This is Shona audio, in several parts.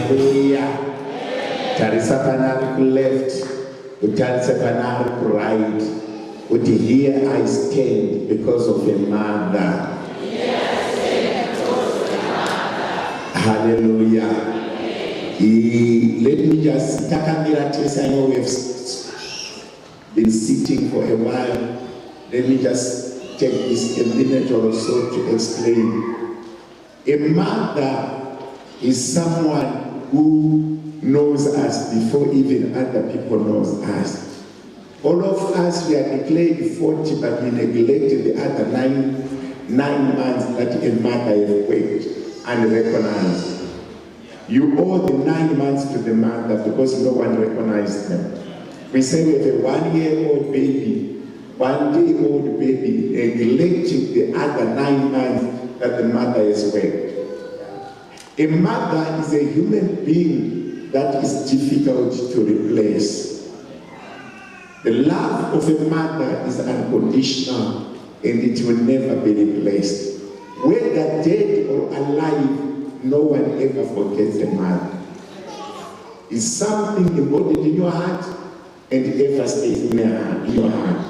Hallelujah. Tarisa panari left, utarisa panari right. Uti here I stand because of a mother. Hallelujah. Let me just takamira tesa. I know we have been sitting for a while. Let me just take this a minute or so to explain. A mother is someone who knows us before even other people knows us. All of us, we are declared 40, but we neglected the other nine months that a mother has worked and recognized. You owe the 9 months to the mother because no one recognized them. We say we have a 1-year-old baby, 1-day-old baby, neglecting the other 9 months that the mother has worked. A mother is a human being that is difficult to replace. The love of a mother is unconditional and it will never be replaced. Whether dead or alive, no one ever forgets a mother. It's something embodied in your heart and ever stays in your heart.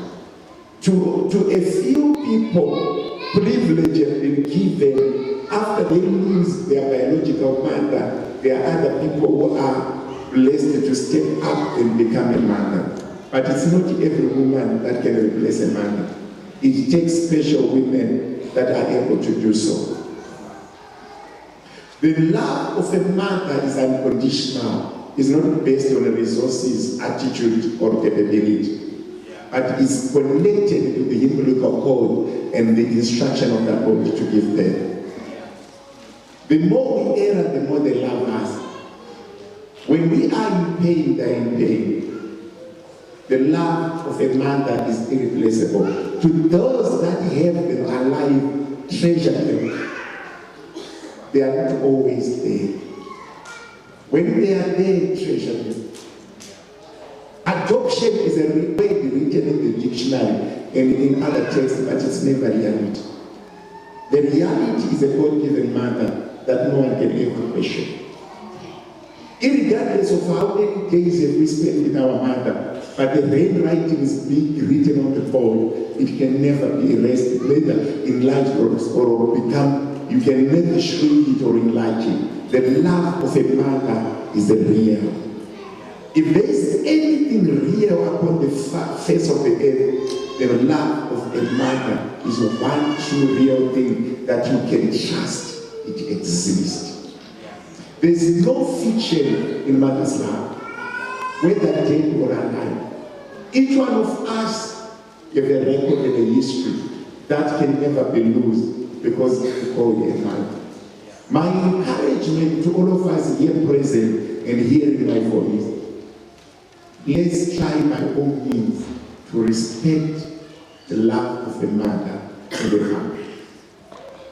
To a few people, privilege has been given after they lose their biological mother. There are other people who are blessed to step up and become a mother. But it's not every woman that can replace a mother. It takes special women that are able to do so. The love of a mother is unconditional. It's not based on resources, attitude, or capability. But it's connected to the umbilical cord and the instruction of the body to give birth. The more we err, the more they love us. When we are in pain, they are in pain. The love of a mother is irreplaceable. To those that have them alive, treasure them. They are not always there. When they are there, treasure them. Adoption is a word written in the dictionary and in other texts, but it's never reality. The reality is a God-given mother that no one can ever question. Irregardless of how many days have we spent with our mother, but the handwriting is being written on the board, it can never be erased, neither enlarged or become, you can never shrink it or enlarge it. The love of a mother is the real. If there is anything real upon the face of the earth, the love of a mother is one true real thing that you can trust. It exists. There is no fiction in mother's love, whether dead or alive. Each one of us have a record and a history that can never be lost because we call it a mother. My encouragement to all of us here present and hearing my voice, let's try by all means to respect the love of a mother and a family.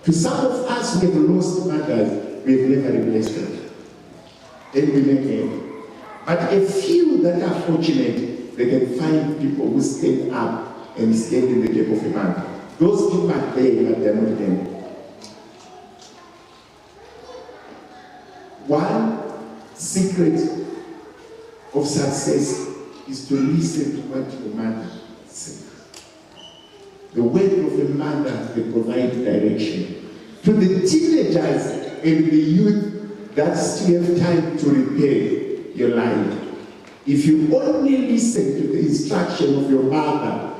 To some of us who have lost mothers, we have never replaced them. And we never. But a few that are fortunate, they can find people who stand up and stand in the gap of a mother. Those people are there, but they are not them. One secret of success is to listen to what your mother says. The word of a mother, they provide direction. To the teenagers and the youth that still have time to repair your life, if you only listen to the instruction of your mother,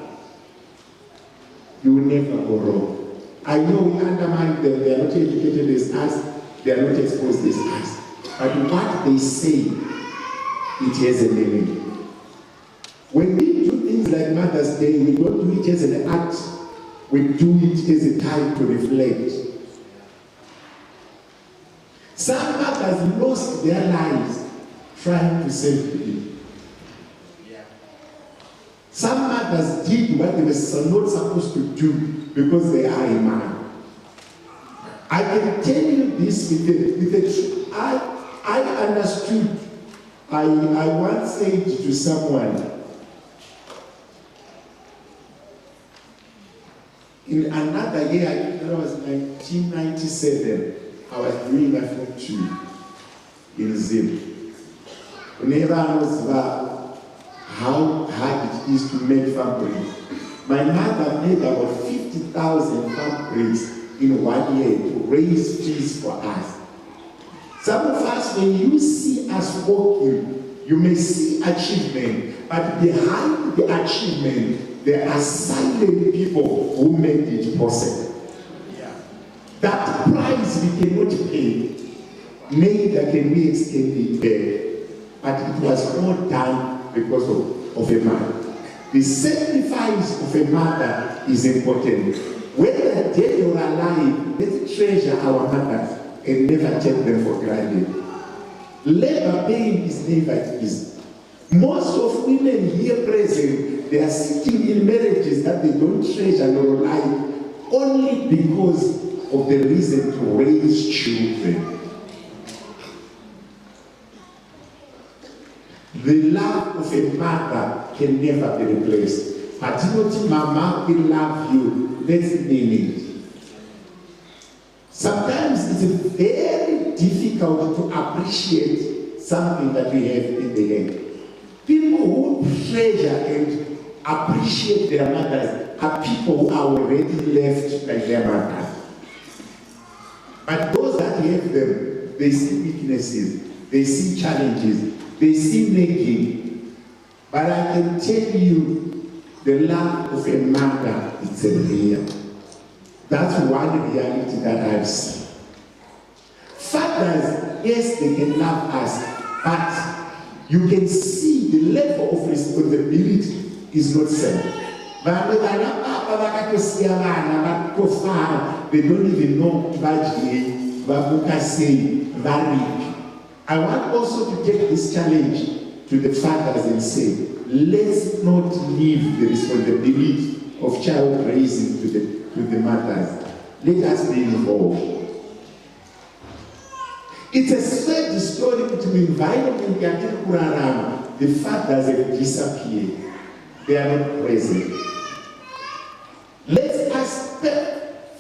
you will never go wrong. I know we undermine them, they are not educated as us, they are not exposed as us. But what they say, it has a meaning. When we do things like Mother's Day, we don't do it as an act. We do it as a time to reflect. Some mothers lost their lives trying to save people. Some mothers did what they were not supposed to do because they are a man. I can tell you this with the truth. I understood. I once said to someone, in another year, I think that was 1997, I was doing my form 2. in Zim. Never knows how hard it is to make fabric. My mother made about 50,000 fabrics in 1 year to raise fees for us. Some of us, when you see us walking, you may see achievement, but behind the achievement, there are silent people who made it possible. That price we cannot pay, neither can we extend it back. But it was all done because of a man. The sacrifice of a mother is important. Whether dead or alive, let's treasure our mothers and never take them for granted. Labor pain is never easy. Most of women here present, they are sitting in marriages that they don't treasure nor like only because of the reason to raise children. The love of a mother can never be replaced. But not mama will love you. Let's mean it. Sometimes it's very difficult to appreciate something that we have in the hand. People who treasure and appreciate their mothers are people who are already left by their mothers. But those that have them, they see weaknesses, they see challenges, they see nagging. But I can tell you, the love of a mother is real. That's one reality that I've seen. Fathers, yes, they can love us, but you can see the level of responsibility is not same. They don't even know I want also to take this challenge to the fathers and say, let's not leave the responsibility of child raising to the mothers. Let us be involved. It's a sad story between the environment and the fathers have disappeared. They are not present. Let us,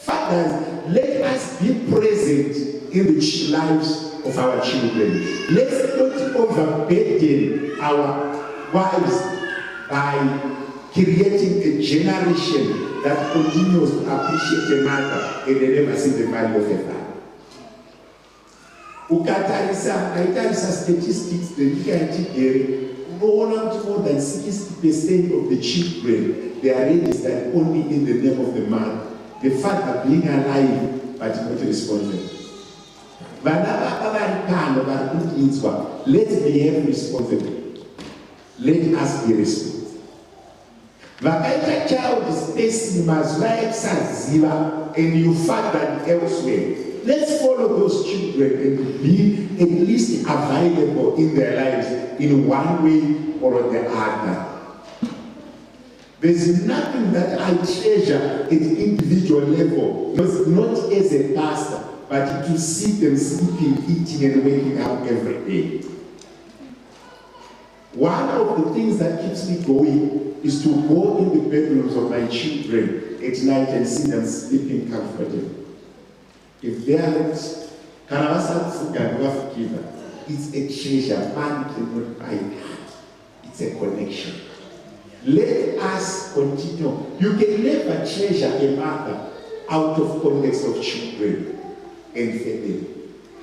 fathers, let us be present in the lives of our children. Let's not overburden our wives by creating a generation that continues to appreciate a mother and they never see the value of a father. Ukatarisa statistics more than 60% of the children, they are registered only in the name of the man. The father being alive but not responsible. Let's behave responsibly. Let us be responsible. Vakaita child is facing Mazraik and you fathered elsewhere. Let's follow those children and be at least available in their lives in one way or the other. There's nothing that I treasure at individual level, not as a pastor, but to see them sleeping, eating, and waking up every day. One of the things that keeps me going is to go in the bedrooms of my children at night and see them sleeping comfortably. If they are not, it's a treasure. Man cannot buy that. It's a connection. Let us continue. You can never treasure a mother out of context of children and family.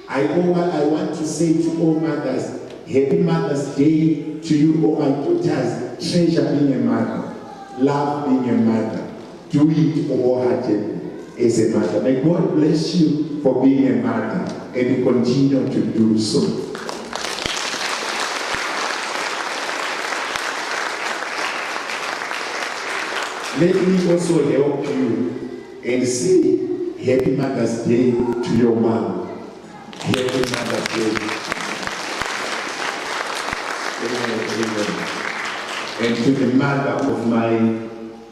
I want to say to all mothers, Happy Mother's Day to you, all my daughters. Treasure being a mother. Love being a mother. Do it wholeheartedly as a mother. May God bless you for being a mother and continue to do so. Let me also help you and say Happy Mother's Day to your mom. Happy Mother's Day. And to the mother of my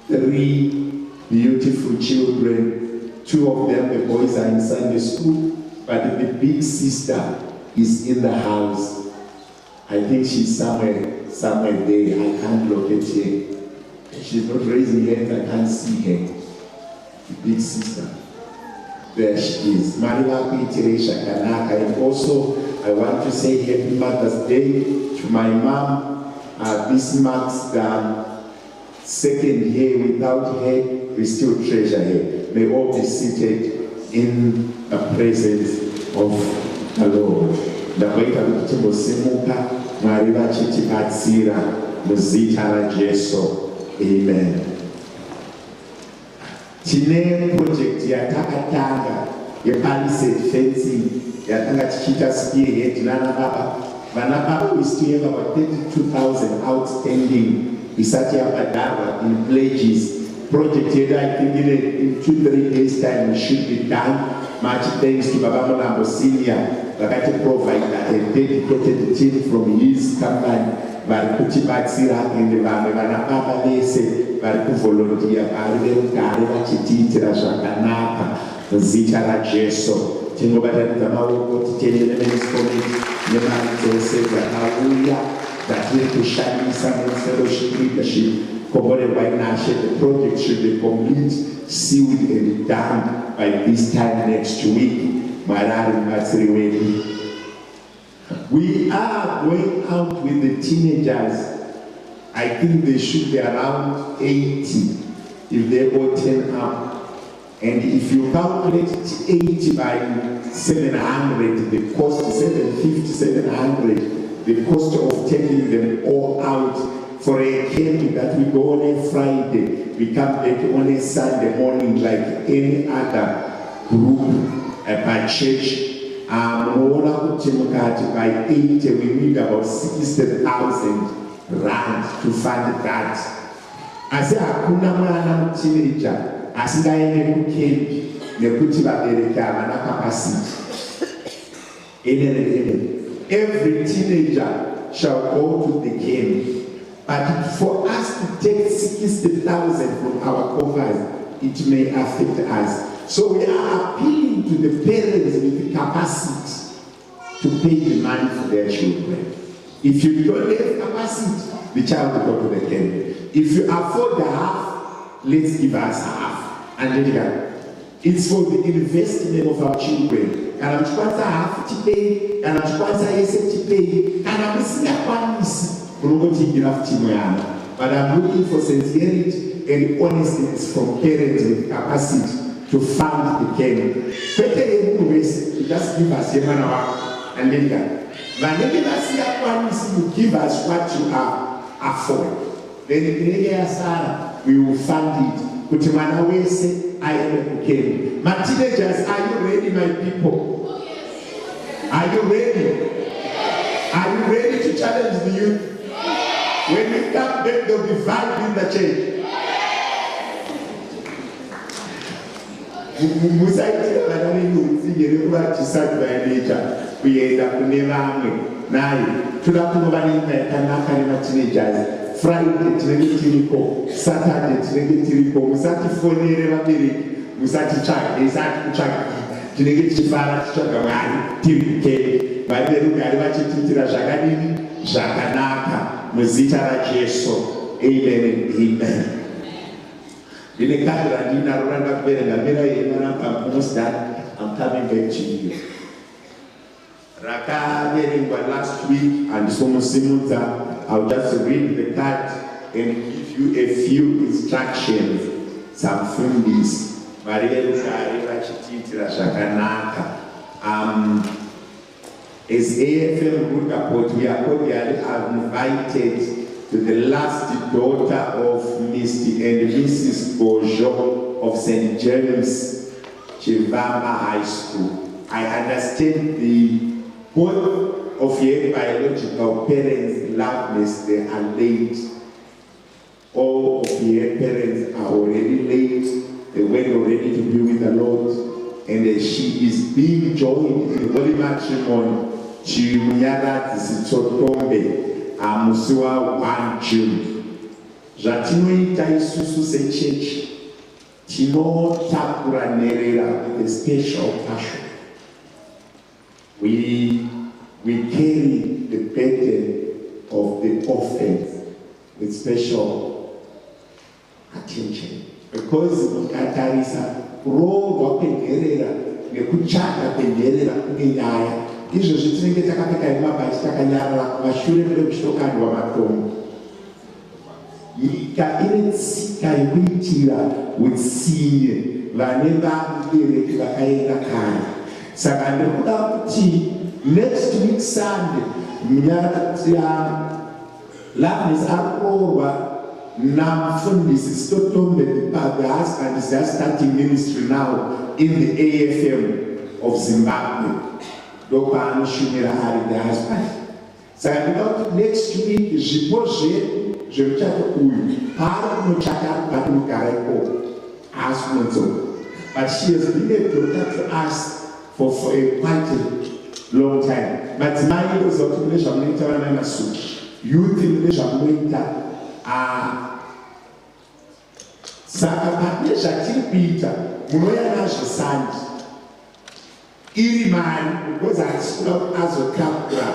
3 beautiful children. 2 of them, the boys are in Sunday school, but the big sister is in the house. I think she's somewhere there. I can't locate her. She's not raising her hands, I can't see her. The big sister. There she is. Marila Teresha Kanaka, and also I want to say Happy Mother's Day to my mom. This marks the second year. Without her, we still treasure her. May all be seated in the presence of the Lord. Ndabaita kuti timbosimuka Mwari vachitibatsira muzita raJesu. Amen. Tine project yatakatanga yePalisade fencing yatanga tichita spearhead nana baba. Vana baba we still have about 32,000 outstanding isati yabhadharwa in pledges. Project yedu I think in 2-3 days time we should be done. Much thanks to Baba Mulambo Senior vakati provide a dedicated team from his company vari kutibatsira ende vamwe vana baba vese vari kuvolontiya vari verugare vachitiitira zvakanaka muzita raJesu. Tingobatanidza maoko titendere municipality nemari dzose dzakauya dzatiri kushandisa mufellowship leadership komborerwa inashe. The project should be complete, sealed and done by this time next week. Marari Matsiri wedu. We are going out with the teenagers. I think they should be around 80 if they all turn up. And if you calculate 80 by 700, the cost 750, 700, the cost of taking them all out for a camp that we go on a Friday, we come back on a Sunday morning like any other group by church. By 80, we need about 60,000 rand to fund that. Asi hakuna mwana teenager asingaende kukempi nekuti vabereki havana capacity. Every teenager shall go to the camp. But for us to take 60,000 from our coffers, it may affect us. So we are appealing to the parents with the capacity to pay the money for their children. If you don't have capacity, the child will go to the camp. If you afford the half, let's give us half. And then it's for the investment of our children. Kana mchukwanza half tipei, kana mchukwanza yese tipei, kana musingakwanisi kunogotingira futimo yana. But I'm looking for sincerity and honesty from parents with capacity to fund the camp. Just give us your money and then you give us what you afford. Then we will fund it. Kutimana wese ayeme camp. My teenagers, are you ready, my people? Are you ready? Are you ready to challenge the youth? When we come back, there will be vibe in the church. Musaitira vanani nutsingere kuvatisati vaenecha kuenda kune vamwe naye toda kunova nenyika yakanaka nemateenagers. Friday tinenge tiriko, Saturday tinenge tiriko. Musatifonere vabereki, musatitsvage, isati kutsvagi. Tinenge tichifara tichitsvaga Mwari tiri kukeni. Vaberugari vachitiitira zvakadini zvakanaka muzita raJesu. Amen and amen. In the I'm coming back to you. Last week, and so I'll just read the card and give you a few instructions. Some fundis. As AFM Good Report, we are cordially invited to the last daughter of Mr. and Mrs. Bojo of St. James Chivamba High School. I understand both of your biological parents love us, they are late. All of your parents are already late. They went already to be with the Lord. And she is being joined in holy matrimony to Munyara Tisitotombe. Amusiwa 1 June. Zvatinoita isusu sechechi tinotakura nerera with a special passion. We carry the burden of the orphans with special attention. Because ukatarisa kuroorwa kwenherera nekutsvaga kwenherera kune nyaya izvozvi tinenge takapfeka mabhachi takanyarara kumashure mune kuchitokandwa matombo. Nyika ine tsika yekuitira utsinye vane vabereki vakaenda kare. Saka ndinoda kuti next week Sunday Loveness arikuroorwa namufundisi Stotombe the husband is just starting ministry now in the AFM of Zimbabwe. Ndopaanoshumira ari the husband. Saka ndinoda kuti next week zvipo zvemuchato uyu paari kunochata ari kubva kunogara ikoko haasi kunodzoka. But she has been a daughter to us for a quite a long time. Madzimai ndoziva kuti mune zvamunoita vana masuku, youth mune zvamunoita. Saka pane zvatiri kuita munouya nazvo sandi iri mari because hatisi kuda kuti azokapura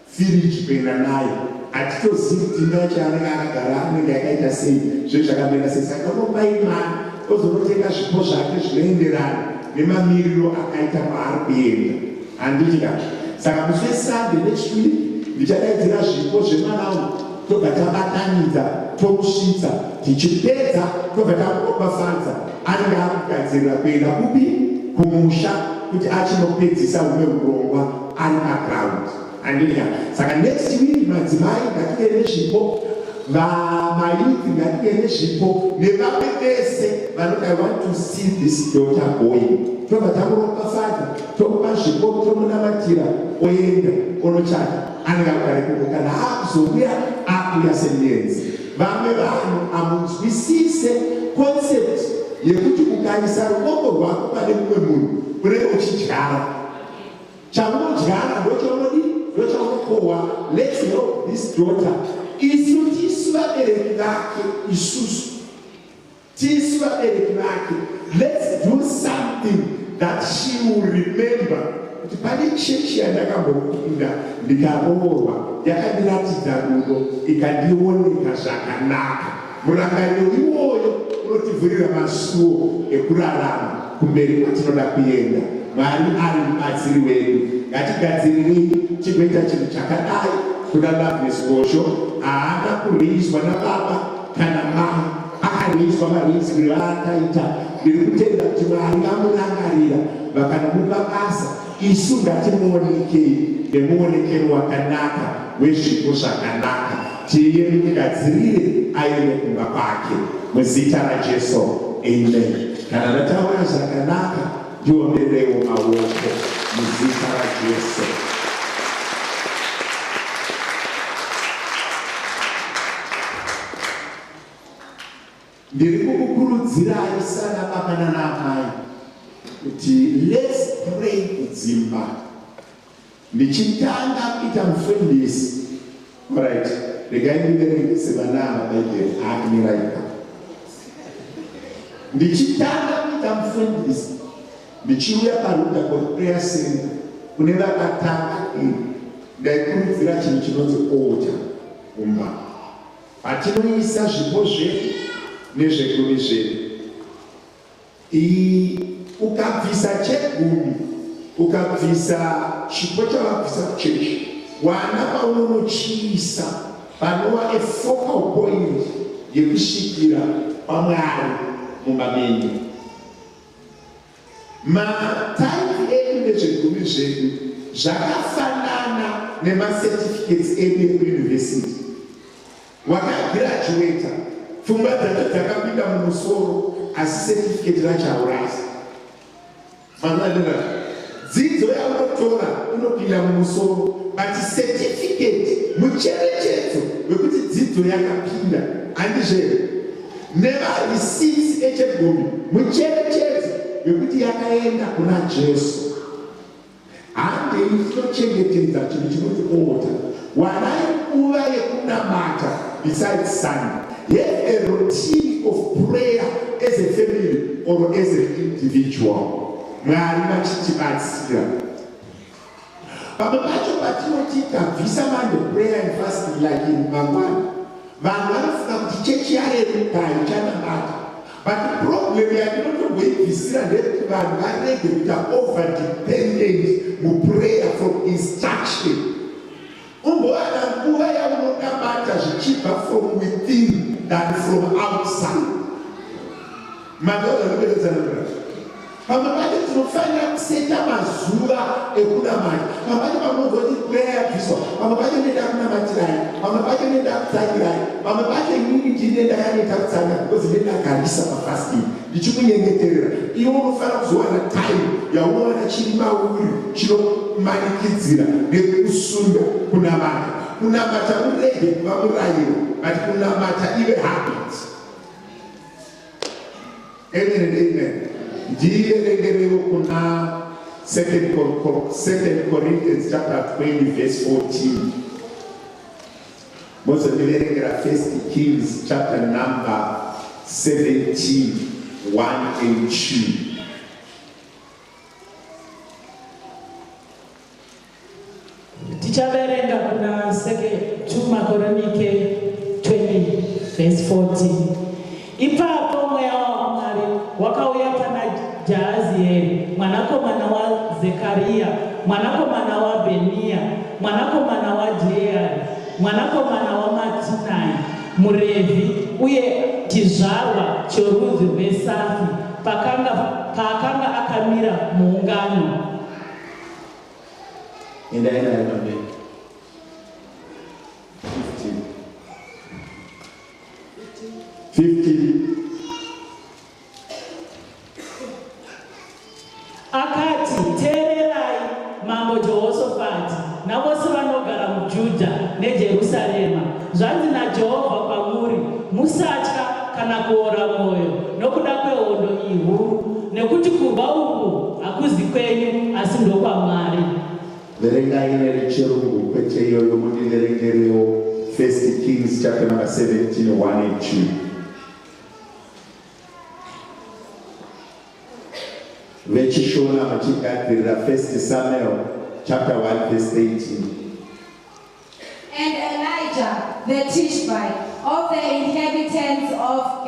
firiji kuenda nayo. Hatitozivi kuti imba yacho anenge akagara anenge yakaita sei, zvinhu zvakamira sei. Saka unopai mari ozonotenga zvipo zvake zvinoenderana nemamiriro akaita paari kuenda. Handiti kati. Saka musi weSunday next week ndichadaidzira zvipo zvemwana wangu tobva tabatanidza tomusvitsa tichipedza tobva tamuropafadza anenge akugadzirira kuenda kupi kumusha kuti achinopedzisa humwe urongwa ari paground. Handiti kati. Saka next week madzimai ngative nezvipo, vamayuthi ngative nezvipo, nevamwe vese vanoti I want to see this daughter going. Tobva tamuropafadza tomupa zvipo tomunamatira oenda onochata anenge akugara ikoko. Kana akuzouya akuuya semuenzi. Vamwe vanhu hamunzwisise concept yekuti ukaisa ruoko rwako pane mumwe munhu unenge uchidyara. Chamunodyara ndochaunodi ndochaunokohwa. Let's help this daughter. Isu tisu vabereki vake, isusu tisu vabereki vake. Let's do something that she will remember. Kuti pane chechi yandakambopinda ndikaroorwa yakandiratidza rudo ikandioneka zvakanaka. Murangariro iwoyo unotivhurira masuo ekurarama kumberi kwatinoda kuenda. Mwari ari mubatsiri wedu. Ngatigadzirirei chikuita chinhu chakadai kuna Loveness Bosho. Haana kurwiswa nababa kana mai, akarwiswa marwisiro aakaita. Ndiri kutenda kuti Mwari vamurangarira vakanamupa basa. Isu ngatimuonekei nemuonekero wakanaka wezvipo zvakanaka. Tigadzirire aende kumba kwake muzita raJesu. Amen. Kana ndataura zvakanaka ndiomberewo maoko muzita raJesu. Ndiri kukukurudzirai sana baba nanamai kuti let's pray kudzimba. Ndichitanga kuita mufundisi. Alright, regai ndiverengese vana vaBhaibheri akamiraika. Ndichitanga kuita mufundisi ndichiuya paRuda Prayer Center kune vakatanga ndaikurudzira chinhu chinonzi altar kumba. Patinoisa zvipo zvedu nezvegumi zvedu. Ukabvisa chegumi, ukabvisa chipo chavabvisa kuchechi, wana paunochiisa panova a focal point yekusvikira paMwari mumamenyu. Mataipi edu nezvegumi zvedu zvakafanana nemacertificates edu ekuyunivhesiti. Wakagraduata, pfungwa dzacho dzakapinda mumusoro, asi certificate racho haurasi. Manadira, dzidzo yaunotora inopinda mumusoro, but certificate mucherechedzo wekuti dzidzo yakapinda. Handizvo never receipts echegumi mucherechedzo wekuti yakaenda kuna Jesu. Handei tinochengetedza chinhu chinoti altar. Wanai nguva yekunamata besides Sunday. Have a routine of prayer as a family or as an individual. Mwari vachitibatsira. Pamwe pacho patinoti tabvisa mande prayer and fasting like in Mangwana, vanhu vanofunga kuti chechi yareruka ichanamata. But the problem is not going to see that they are over-dependent on prayer from instruction. From within than from outside. Pamabati tunofanya kuseta mazuva ekuna mati. Pamabati pamogoti prayer piso. Pamabati nenda kuna matirai. Pamabati nenda kutsakirai. Pamabati nini jinenda yaneta kutsanga because nenda karisa pa fasting. Ndichikunyengeterera. Iwo unofana kuzowana time yaunowana chiri mauri chinomanikidzira nekusunda kunamata. Kunamata urege kuva murayiro, but kunamata ive habit. Amen and amen. Kuna 2 Corinthians chapter 20 verse 14. Most of the First Kings chapter number 17, 1 and 2. Tichaverenga kuna 2 Korinike 20 verse 14. Ipapo mweya wa Mwari wakauya pana Jahazieli, mwanakomana wa Zekaria, mwanakomana wa Benia, mwanakomana wa Jeari, mwanakomana wa Matinai, muRevhi, uye chizvarwa chorudzi rweSafi, paakanga akamira muungano. In the end, 15. Akati, teererai mambo Jehoshafati navose vanogara muJudha neJerusarema. Zvanzi naJehovha kwamuri, musatya kana kuora mwoyo nokuda kwehondo iyi huru, nekuti kurwa uku hakuzi kwenyu asi ndokwaMwari. Verengai nechirungu kwete iyoyo mundiverengerewo 1 Kings chapter number 17, 1 and 2. Vechishona machigadzirira 1 Samuel chapter 1 verse 18. And Elijah the Tishbite of the inhabitants of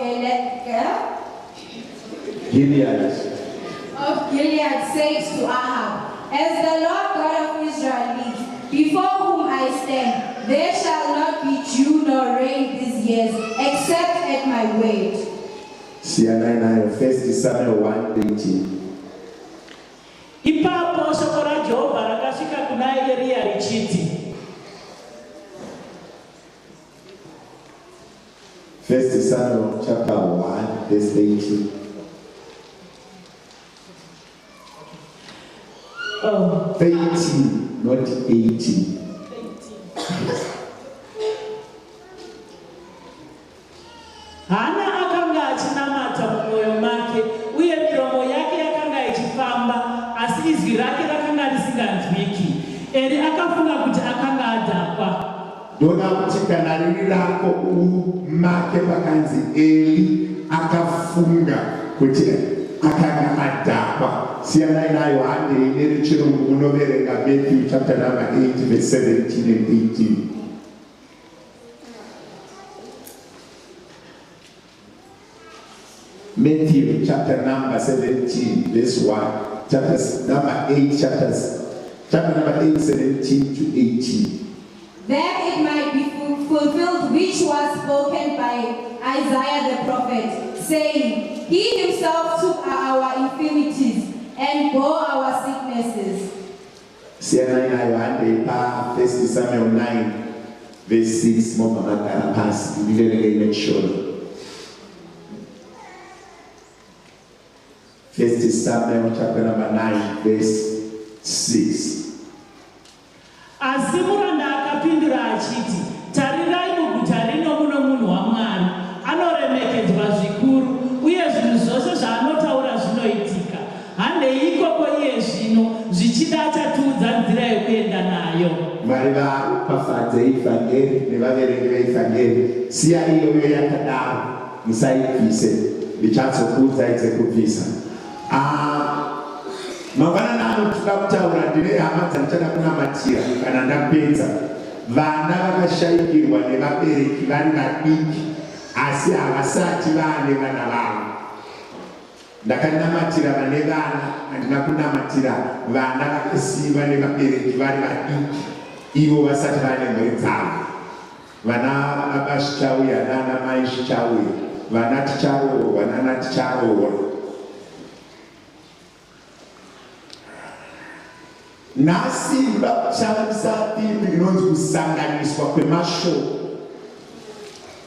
Gilead says to Ahab, as the Lord God of Israel lives, before whom I stand, there shall not be dew nor rain these years, except at my word. 1 Samuel 1:18. Ipapo shoko raJehovha rakasvika kuna Eria richiti. 1 Samuel chapter 1 verse 18. Oh. 18, not 18. Hana akanga achinamata mumwoyo make, uye miromo yake yakanga ichifamba, asi izwi rake rakanga risinganzwiki. Eri akafunga kuti akanga adhakwa. Ndona kuti kana riri rako make pakanzi Eli akafunga kuti akanga adhakwa. Siyanai nayo handei nerichirungu munoverenga Matthew chapter number 8 verse 17 and 18. Matthew chapter number 17 verse 1, chapter number 8, chapter number 8, 17 to 18. That it might be fulfilled which was spoken by Isaiah the prophet, saying, He himself took our infirmities and bore our sicknesses. 1 Samuel 9 verse 6. First Samuel chapter number 9 verse 6. Asi muranda akapindura achiti, tarirai muguta rino muno munhu waMwari, anoremekedzwa zvikuru, uye zvinhu zvose zvaanotaura zvinoitika. Handeiko iye zvino zvichida achatiudza nzira yokuenda nayo. Mwari varopafadze evhangeri nevaverengi veevhangeri. Siya iyoyo yakadaro, musaibvise, ndichazokuudzai dzekubvisa. Mangwana anotuka kutaura ndine hama dzandichada kunamatira kana ndapedza. Vana vakashayikirwa nevabereki vari vadiki asi havasati vaane vana vavo. ndakanamatira vane vana, handina kunamatira vana vakasimba nevabereki vari vadiki ivo vasati vane mhuri dzavo. Vana baba zvichauya nana mai zvichauya, vana ticharohwa nana ticharohwa. Nhasi ndoda kushandisa theme inonzi kusanganiswa kwemashoko.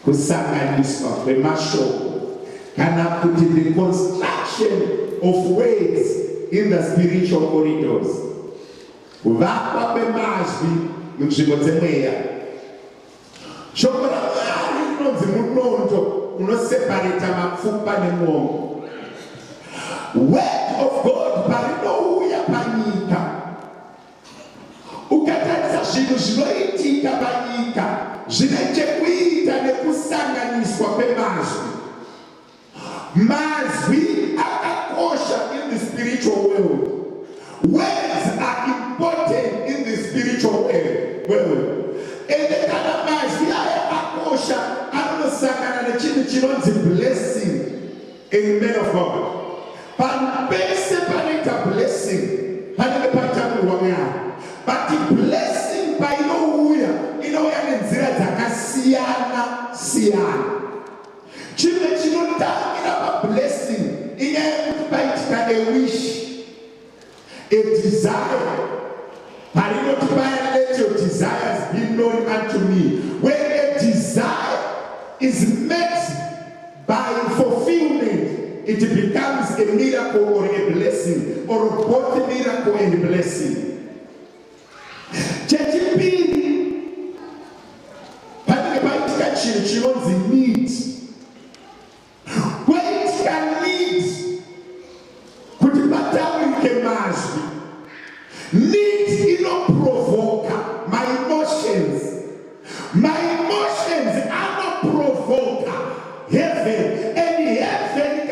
Kusanganiswa kwemashoko kana kuti the construction of words in the spiritual corridors. Kuvakwa kwemazwi munzvimbo dzemweya. Shoko raMwari rinonzi munondo unoseparata mapfupa nemwongo. Word of God parinouya panyika, ukatarisa zvinhu zvinoitika panyika zvine chekuita nekusanganiswa kwemazwi. Mazwi akakosha in the spiritual world. Words are important in the spiritual world. And kana mazwi aya akosha anosangana nechinhu chinonzi blessing in men of God. Pese panoita blessing panenge paitakurwa Mwari. But blessing painouya inouya nenzira dzakasiyana siyana. Chimwe chinotangira pablessing inyaya yekuti paitika a wish, a desire. Parinoti paya, let your desires be known unto me. When a desire is met by fulfillment, it becomes a miracle or a blessing, or both a miracle and blessing. Chechipiri panenge paitika chinhu chinonzi need. Kwaitika need kuti pataurike mazwi. Need inoprovoka my emotions. My emotions anoprovoka heaven, and heaven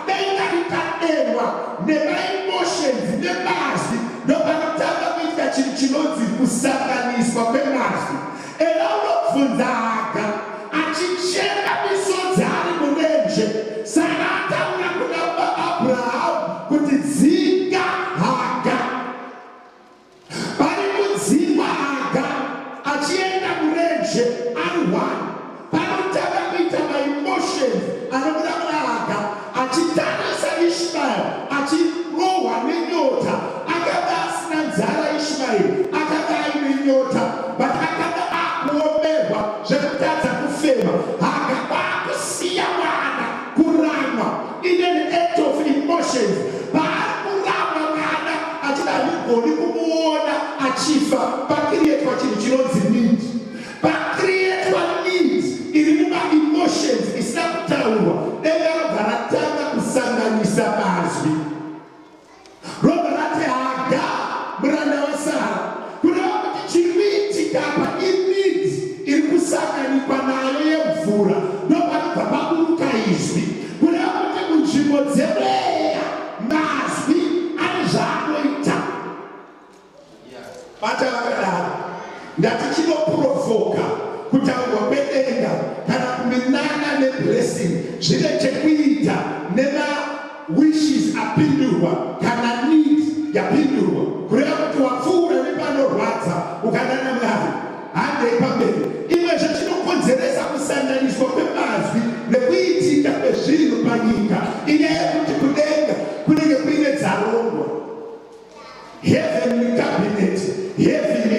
denga rikadenwa nema emotions nemazwi ndopanotanga kuitika chinhu chinonzi kusanganiswa kwemazwi. Era unobvunzaga achicheka misodzi ari murenje, saka ataura kuna Abrahamu kuti dzinga Haga. Pari kudzingwa Haga achienda murenje ari one, panotanga kuita my emotions anobuda muna Haga achitanisa Ishmael achirohwa nenyota. Akanga asina nzara Ishmael, akanga aine nyota, but akanga akuomerwa zvekutadza kufema. Haga kwakusiya mwana kurama in an act of emotions. Paari kurama mwana achida handigoni kumuona achifa, pakirietwa chinhu chinonzi need. Pakirietwa need iri muma emotions isina kutaurwa. Denga robva ratanga kusanganisa mazwi. Robva rati Haga muranda waSara, kureva kuti chiri kuitika apa ineed iri kusanganikwa nayo yemvura ndopanobva paburuka izwi. Kureva kuti munzvimbo dzemweya mazwi ane zvaanoita. Bata vakadaro ndati chinoprovoka kutaurwa kwedenga kana kuminana neblessing zvine chekuita nema wishes apindurwa kana need yapindurwa. Kureva kuti wapfuura nepanorwadza ukanana Mwari handei pamberi. Imwe zvechinokonzeresa kusanganiswa kwemazwi nekuitika kwezvinhu panyika inyaya yekuti kudenga kunenge kuine dzarongwa. Heavenly cabinet, heavenly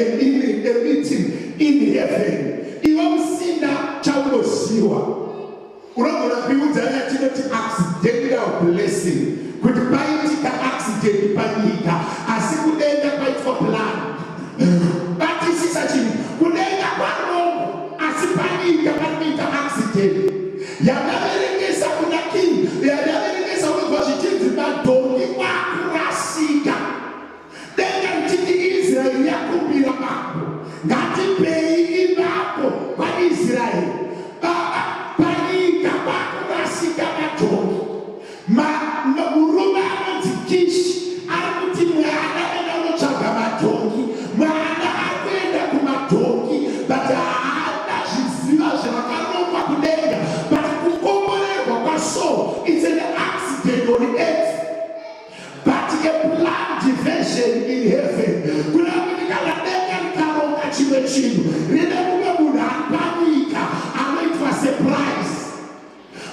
a meeting in heaven. Iwe usina chaunoziwa. Unogona kuiudza yatinoti accidental blessing, kuti paitika accident panyika asi kudenga paitwa plan. Batisisa chinhu kudenga kwarongo asi panyika panoita accident. Yakaverengesa kuna king, yakaverengesa unobva zvichinzi madhongi kwakurasika. Denga richiti Israeli yakumbira bako, ngatipei imbako kwaIsraeri. Baba panyika kwakurasika madhongi. Murume anonzi Kishi division in heaven. Kuna kunikala denga nikaronga chiwe chinu. Rine kume muna panika. Anoitwa surprise.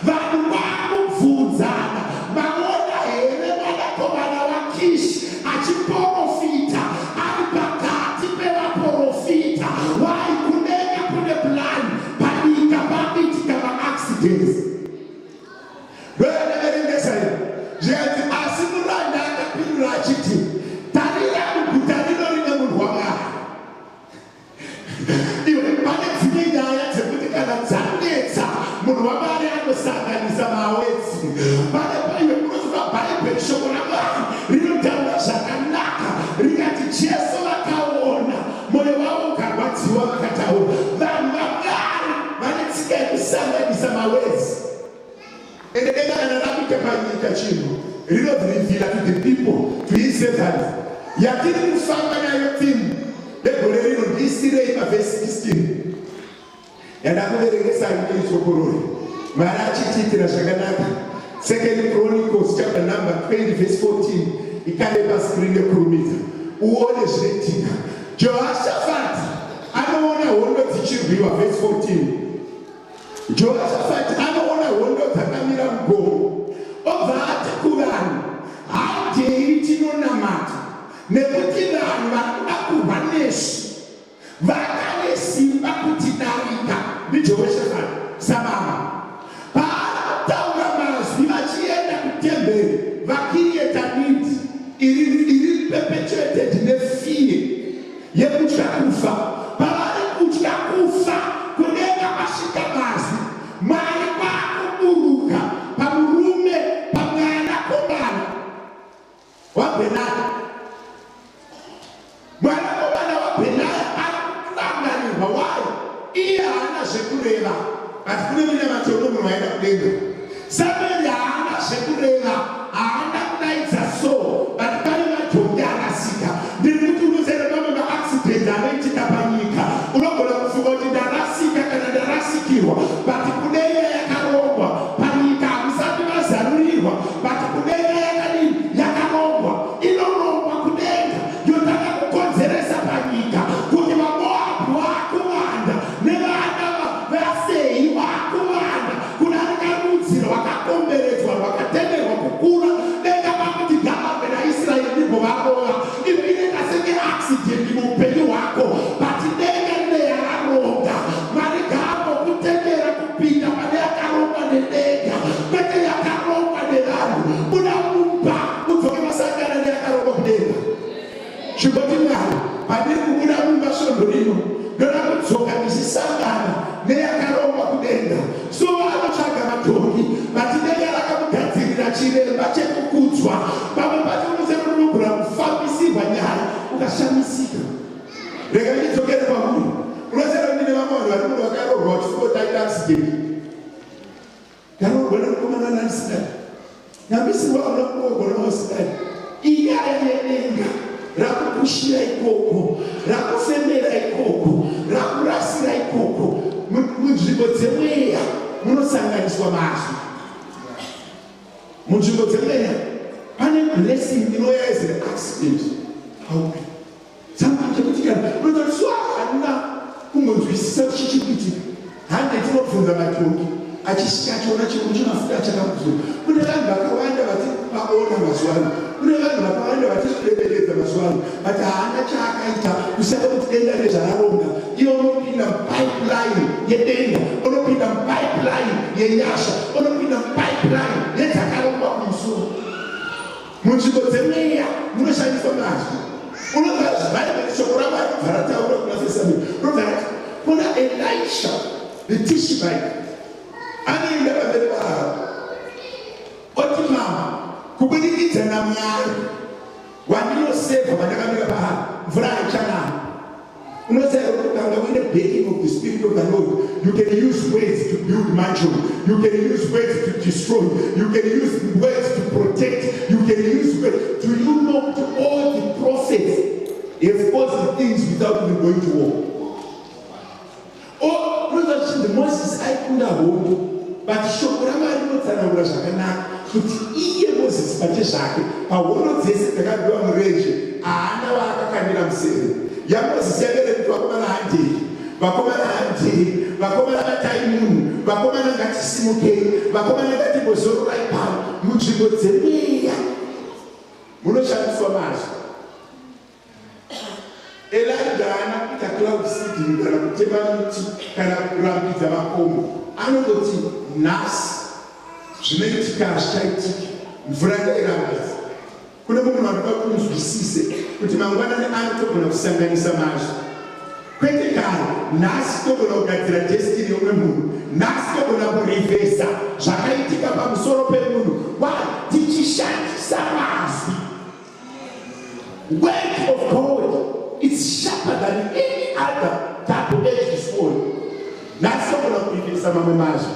Vanhu vakubvunzana. Maona here mwanakomana waKishi achiprofita. Ari pakati pevaprofita. Vaikudenga kune plan. Panika pabitika accidents. Zvikanzi asi muranda akapindura achiti tarira muguta rino rine munhu waMwari. Iwe pane dzimwe nyaya dzekuti kana dzanetsa munhu waMwari anosanganisa mawedzi. Pane paiwe kunozwa Bhaibheri shoko raMwari rinotaura zvakanaka rikati Jesu vakaona mwoyo wavo ukarwadziwa vakataura vanhu vaMwari vane tsika yekusanganisa mawedzi. And then I panyika chino reveal to the people, to his servants. Yakini kufanga nayo timu egore rino ndisire verse 16. And akuverengesa ngechokorore. Mara achititira zvakanaka. 2 Chronicles chapter number 20 verse 14. Ikale pa screen yokurumidza. Uone zviretika. Jehoshaphat anoona hondo dzichirwiwa verse 14. Jehoshaphat anoona hondo dzakamira mugomo. Obva ati kuvanhu, haidei tinonamata nekuti vanhu vakuda kurwa nesu vakane simba kutidarika. NdiJehoshaphat sababa paakataura mazwi vachienda kutemberi vakirieta nidi iri perpetuated nefear yekutya kufa. Pavari kutya kufa kudenga kwasvika mazwi Mwari kwakuburuka pamurume pamwanakomana waBhenaya. Mwanakomana waBhenaya akuranganirwa wayo iye haana zvekureva. Ati kune mune matombo munhu aenda kudenga. Samueri haana zvekureva, haana kudaidza so, but pane matombo akasika. Ndiri kuti unozere mamwe maaccident anoitika panyika. Unogona kufunga kuti ndarasika kana ndarasikirwa, but kudenga yakarongwa. Panyika hamusati vazarurirwa, but kudenga yakadini yakarongwa. Inorongwa kudenga yotanga kukonzeresa panyika kuti vaMoabhu vakuwanda nevana vaSeiri vakuwanda. Kudarika rudzi rwakakomberedzwa rwakatenderwa kukura denga pakuti Gabha naIsraeri ndibvo varova. Inoita senge accident muupenyu hwako, but denga rine yakaronga. Mwari Gabha kutendera kupinda pane yakarongwa nedenga kwete yakarongwa nevanhu. Uda kumba udzoke masangana neyakarongwa kudenga. Zvingoti Mwari pandiri kubuda mumba svondo rino ndoda kudzoka ndichisangana neyakarongwa kudenga. So vanotsvaga matongi vati denga rakamugadzirira chiremba chekukudzwa. Pamwe pacho unozero unogona kufambisirwa nyaya ukashamisika. Rega ndidzokere pamunhu unozero ndine vamwe vanhu vari munhu vakarohwa vachifotaita accident. Karohwa nemukomana nanisitani nyambisirwa una kuogona wausitani. Iyaya yedenga rakupushira ikoko, rakufemera ikoko, rakurasira ikoko. Munzvimbo dzemweya munosanganiswa mazwi. Munzvimbo dzemweya pane blessing inoyaizira accident. Haupi saka chekuti kana unoti so haana kumbonzwisisa chichikuitika. Hande tinobvunza matongi achisvika achiona chinhu chinofuta chakabvura. Kune vanhu vakawanda vati vaona mazuva ano. Kune vanhu vakawanda vati kuremekedza mazuva ano, but haana chaakaita kusaka kuti denda rezvararonga. Iye unopinda mupipeline yedenga, unopinda mupipeline yenyasha, unopinda mupipeline yedzakarongwa kumusoro. Munzvimbo dzemweya munoshandiswa mazwi. Unogara zvaBhaibheri shoko raMwari kubva rataura kuna Sesamini. Robva rati kuna Elisha the Tishbite anoenda pamberi paAhabhu oti mama, kubudikidza naMwari wandinosevha pandakamira paAhabhu mvura haichanaya. Unoziva kuti kana uine backing of the Spirit of the Lord, you can use words to build mansion, you can use words to destroy, you can use words to protect, you can use words. Do you know to all the prophets have caused things without even going to war? Oh, the Moses aikunda hondo, but shoko raMwari rinotsanangura zvakanaka kuti iye Moses pachezvake pahondo dzese dzakabiwa murenje haana waakakanira musere yaMozisi yaberekuti vakomana 100 vakomana vatai munhu vakomana ngatisimukei vakomana ngatimbozororai pano munzvimbo dzemweya munoshandiswa mazvo. Elijah haana kuita cloud seeding kana kutema miti kana kurambidza makomo, anongoti nhasi zvinoitika hazvichaitika, mvura ngairambidza. Kune munhu anoda kunzwisise kuti mangwanani anotogona kusanganisa mazvo, kwete kare nhasi togona kugadzira destiny yomwe munhu, nhasi togona kurivhesa zvakaitika pamusoro pemunhu tichishandisa mazvi. Word of God is sharper than any other double-edged sword. Nhasi togona kurivhesa mamwe mazvi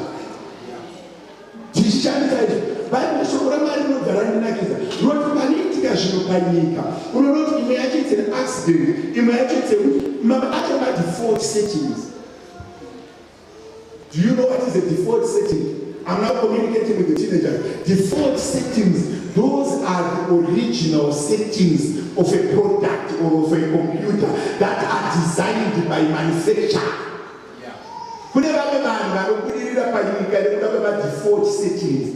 tichishandisa izvo. Bhaibheri shoko raMwari rinogara rinakidza rinoti panoitika zvinhu panyika unonoti imwe yacho it's an accident, imwe yacho it's acho ma-default settings. Do you know what is a default setting? I'm now communicating with the teenagers. Default settings, those are the original settings of a product or of a computer that are designed by manufacturer. Kune vamwe vanhu vanobudirira panyika nekuda kwema-default settings.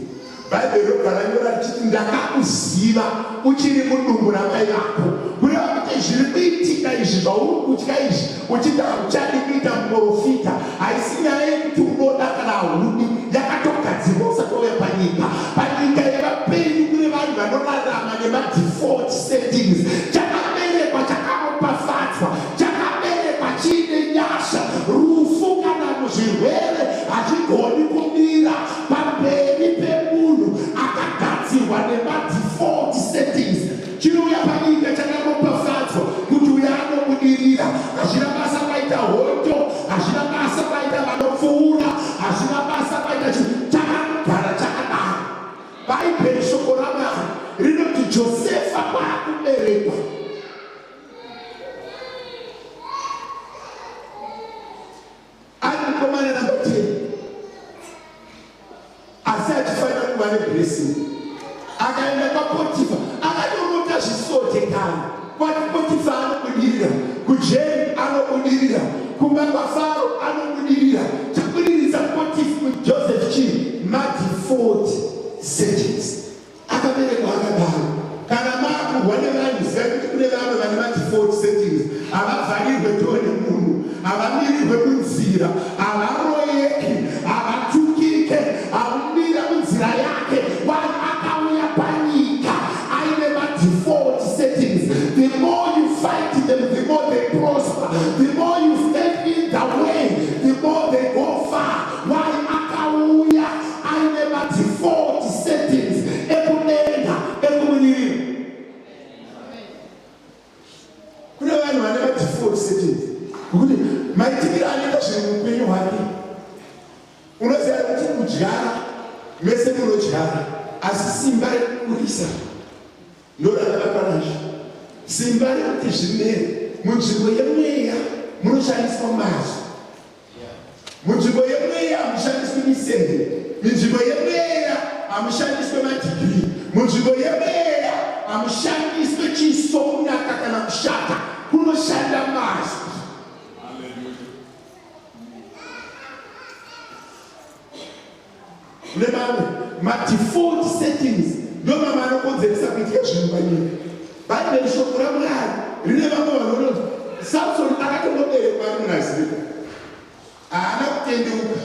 Bhaibheri rogaranyora richiti ndakakuziva uchiri mudumbu ramai vako. Kureva kuti zviri kuitika izvi zvauri kutya izvi uchiti hauchadi kuita muprofita, haisi nyaya yekuti unoda kana haudi, yakatogadzirwa usati wauya panyika. Panyika yevapenyu kune vanhu vanorarama nema-default settings. Chakaberekwa chakaropafadzwa, chakaberekwa chiine nyasha, rufu kana muzvirwere hachigoni kumira pamberi pemunhu akagadzirwa nema-default settings. Chinouya panyika chakaropafadzwa kuti uya anobudirira, hazvina basa paita hondo, hazvina basa paita vanopfuura, hazvina basa paita chinhu, chakagara chakadaro. Bhaibheri shoko raMwari rinoti Josefa kwaakuberekwa ari mukomana namba 10 asi achifanira kuva neblessing. Akaenda kwaPotifa akatorota zvisote kare, kwati Potifa anobudirira, kujeri anobudirira, kumba kwaFaro anobudirira. Chabudiridza Joseph chii? Ma-default settings. Akaberekwa akadaro. Kana maakurwa nevanhu ziva kuti kune vamwe vane ma-default settings, havavharirwe doo nemunhu, havamirirwe munzira, havaroyeki, havatukike, havamira munzira yake. Vanhu akauya panyika aine ma-default settings. The more you fight them, the more they prosper. The more you stand in the way, the more they go far. Why akauya aine ma-default settings. Ekudenga, ekubudirira. Kune vanhu vane ma-default settings kuti maitikiro anoita zvinhu muupenyu hwake. Unoziva kuti kudyara mese munodyara, asi simba rekurisa ndorakavapanazvo. Simba rekuti zvimere munzvimbo yemweya munoshandiswa mazvo. Munzvimbo yemweya hamushandiswi miseve, munzvimbo yemweya hamushandiswe madigiri, munzvimbo yemweya hamushandiswe chiso kunaka kana kushata, kunoshanda mazvo. Kune mamwe ma-default settings ndomamwe anokonzeresa kuitika zvinhu panyika. Bhaibheri shoko raMwari rine vamwe vanoti Samsoni akatongoberekwa ari munazirika, haana kutendeuka.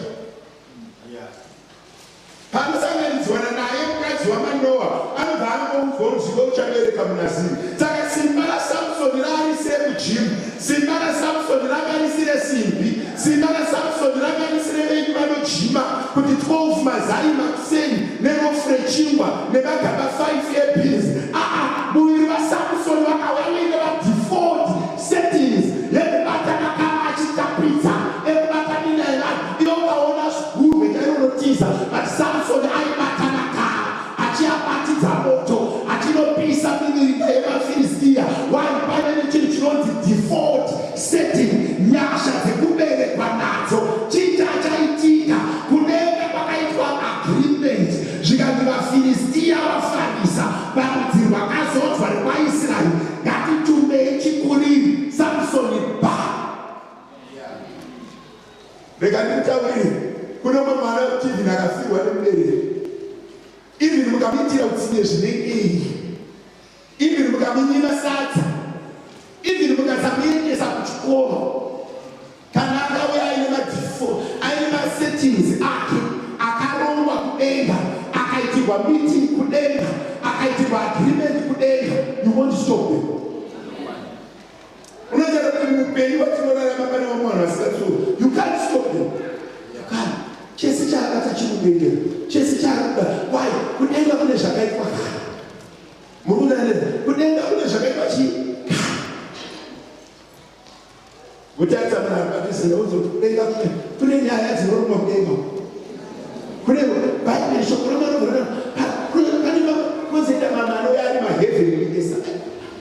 Panosanganidzwana naye mukadzi waManoa anobva angoudzwa ruzivo ruchabereka munaziri. Saka simba raSamsoni raarisire kujimu, simba raSamsoni rakarisire simbi, simba raSamsoni rakarisire venyu vanojima kuti 12 mazai makuseni nerofure chingwa nemagaba 5 ebhizi. Muviri vaSamsoni vakauya vaine va-default settings yekubatana kava achitapidza, ekubatanina nevanhu. Ivo ukaona zvigurwe chainonotiza kuti Samsoni aibatana kava achiabatidza moto achinopisa mivirinda yevafirizi rega nditaurire kune umwe mwana wetv akafirwa nemuberere even mukamuitira utsine zvinenge even mukamunyima sadza even mukasamuendesa kuchikoro kana akauya aine madifo aine masettings ake akarongwa kudenga akaitirwa meeting kudenga akaitirwa agreement kudenga. You want to stop them? Unoziva kuti mupenyu watinorarama pane vamwe vanhu vasingatsoro. You can't stop them. You can't. Chese chaakata chikubengera, chese chaakuda. Why? Kudenga kune zvakaitwa kare. Murunaere, kudenga kune zvakaitwa chii? Mutarisa munhu akatizinga uzokuti kudenga kune nyaya dzinorongwa kudenga. Kune Bible shoko romanovhurana. Kuzoita mama anouya ari maheavenly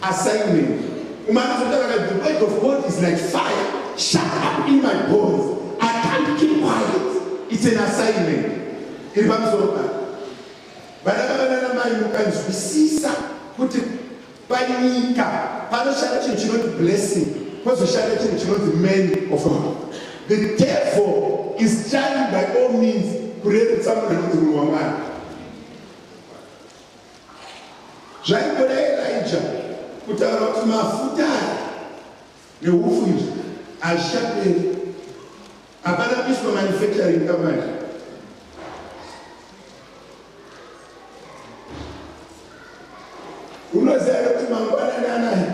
assignment. The word of God is like fire. Shut up in my bones. I can't keep quiet. It's an assignment. Vana mai mukanzwisisa kuti panyika panoshanda chinhu chinonzi blessing, pozoshanda chinhu chinonzi man of God. The devil is trying by all means kurerutsa munhu anonzi munhu waMwari. Zvaikoda Elijah kutaura kuti mafuta neufu izvi hazvichaperi. Hapana kuiswa manufacturing company. Unoziva kuti mangwanani anaya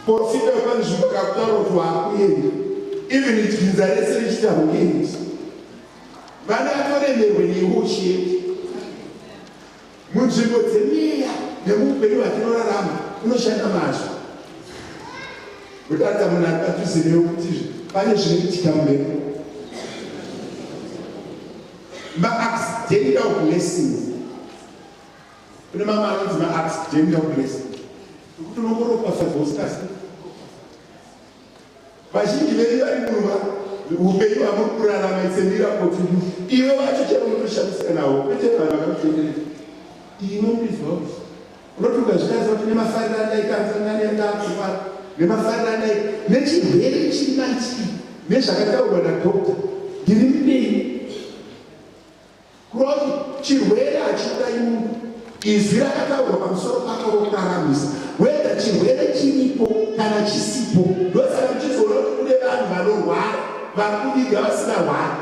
profita wepanzvimbo kakutaura kuti waakuenda even bvunza rese richita hukendi vana vatoremerwe neiwo uchienda munzvimbo dzemeya nemuupenyu hwatinorarama unoshanda mazvo. Kutaridza munhu akatuzirewo kuti pane zvinoitika mumhepo. Ma-accidental blessings. Kune mamwe anonzi ma-accidental blessings. Kuti unongoropafadza usikazivi. Vazhinji venyu vari munhu upenyu hwamuri kurarama it's a miracle to you. Iwe vacho chero unoshamisika nawo kwete vanhu vakakutenderera. Iwe unizwa kuti unoti ukazvikaziva kuti nemafariro andaita Tanzania ndakupa nemafariro andaita nechirwere chiri manchii nezvakataurwa nadhokta ndiri mberi kurova kuti chirwere hachidai munhu izwi rakataurwa pamusoro pako rokuraramisa whether chirwere chiripo kana chisipo. Ndosaka muchizoona kuti kune vanhu vanorwara vari kuviga vasingarwari.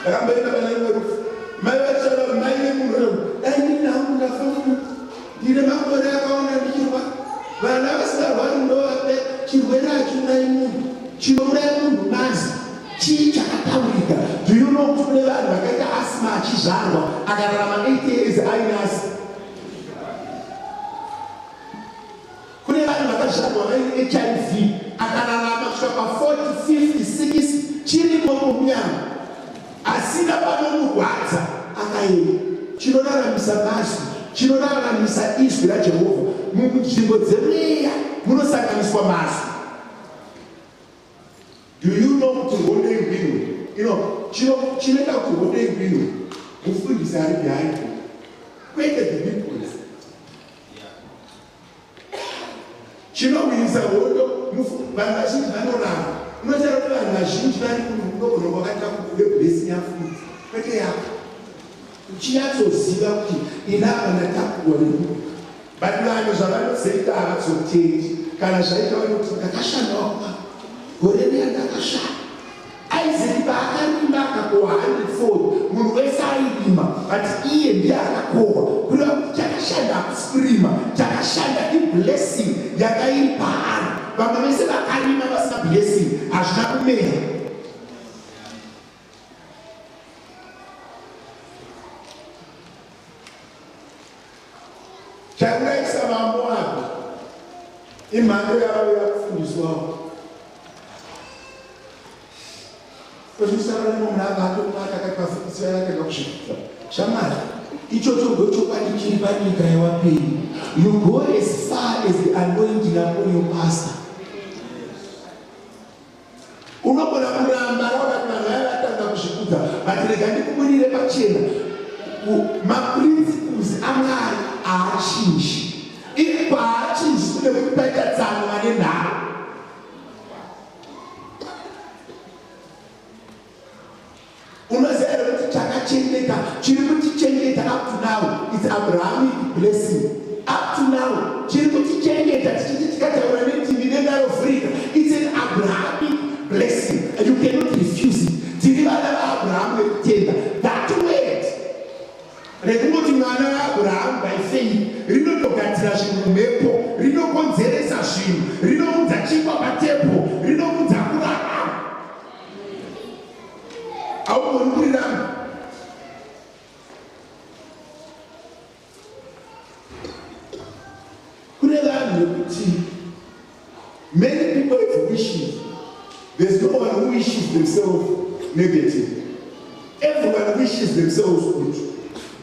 Ndakamboenda pana rimwe rufu mai vachitaura mai vemunhu dai ndinawo ndafa ndine makore akaona ndichirwa vana vasingarwari ndovapa chirwere hachiurai munhu chinouraya munhu mazi chii chakataurika. Do you know kuti kune vanhu vakaita asima achizvarwa akararama 8 years aine asima. Kune vanhu vakazvarwa vaine HIV akararama kusvika pa 40, 50, 60 chirimo munyama asina panomurwadza akaenda. Chinoraramisa mazwi, chinoraramisa izwi raJehovha. Munzvimbo dzemweya munosanganiswa mazwi. Do you know kuti hondo ingwinwe? Chinoita kuti hondo ingwinwe mufundisi ari behind kwete the people. Chinowinisa hondo vanhu vazhinji vanoramba. Unotaura kuti vanhu vazhinji vari kunogona kwakaita kuve blessing yafuti kwete yako uchinatsoziva kuti inava ndatakurwa nemunhu. But vanhu zvavanozoita havazotendi kana zvaita vanoti ndakashandawo kwa gore riya ndakashanda. Isaac paakarima akakohwa 100 munhu wese airima but iye ndiye akakohwa kureva kuti chakashanda hakusi kurima, chakashanda iblessing yakairi paari. Vamwe vese vakarima vasina blessing hazvina kumera. Chauraisa vaMoabhu imhando yavauya kufundiswawo. Kuzvisara munhu akatobata akapafundiswa yakaenda kusvika shamari ichocho ndochokwadi chiri panyika yevapenyu. You go as far as the anointing upon your pastor. Unogona kuramba ravati vanhu vaya vatanga kuzvikudza but rega ndikuburire pachena maprinciples aMwari haachinji. If haachinji kune kuti paita tsano vane nharo vana vaAbraham by faith rinotogadzira zvinhu mumhepo, rinokonzeresa zvinhu, rinounza chingwa patepo, rinounza kurarama. Aunorirama. Kune vanhu vekuti many people have wishes. There's no one who wishes themselves negative. Everyone wishes themselves good.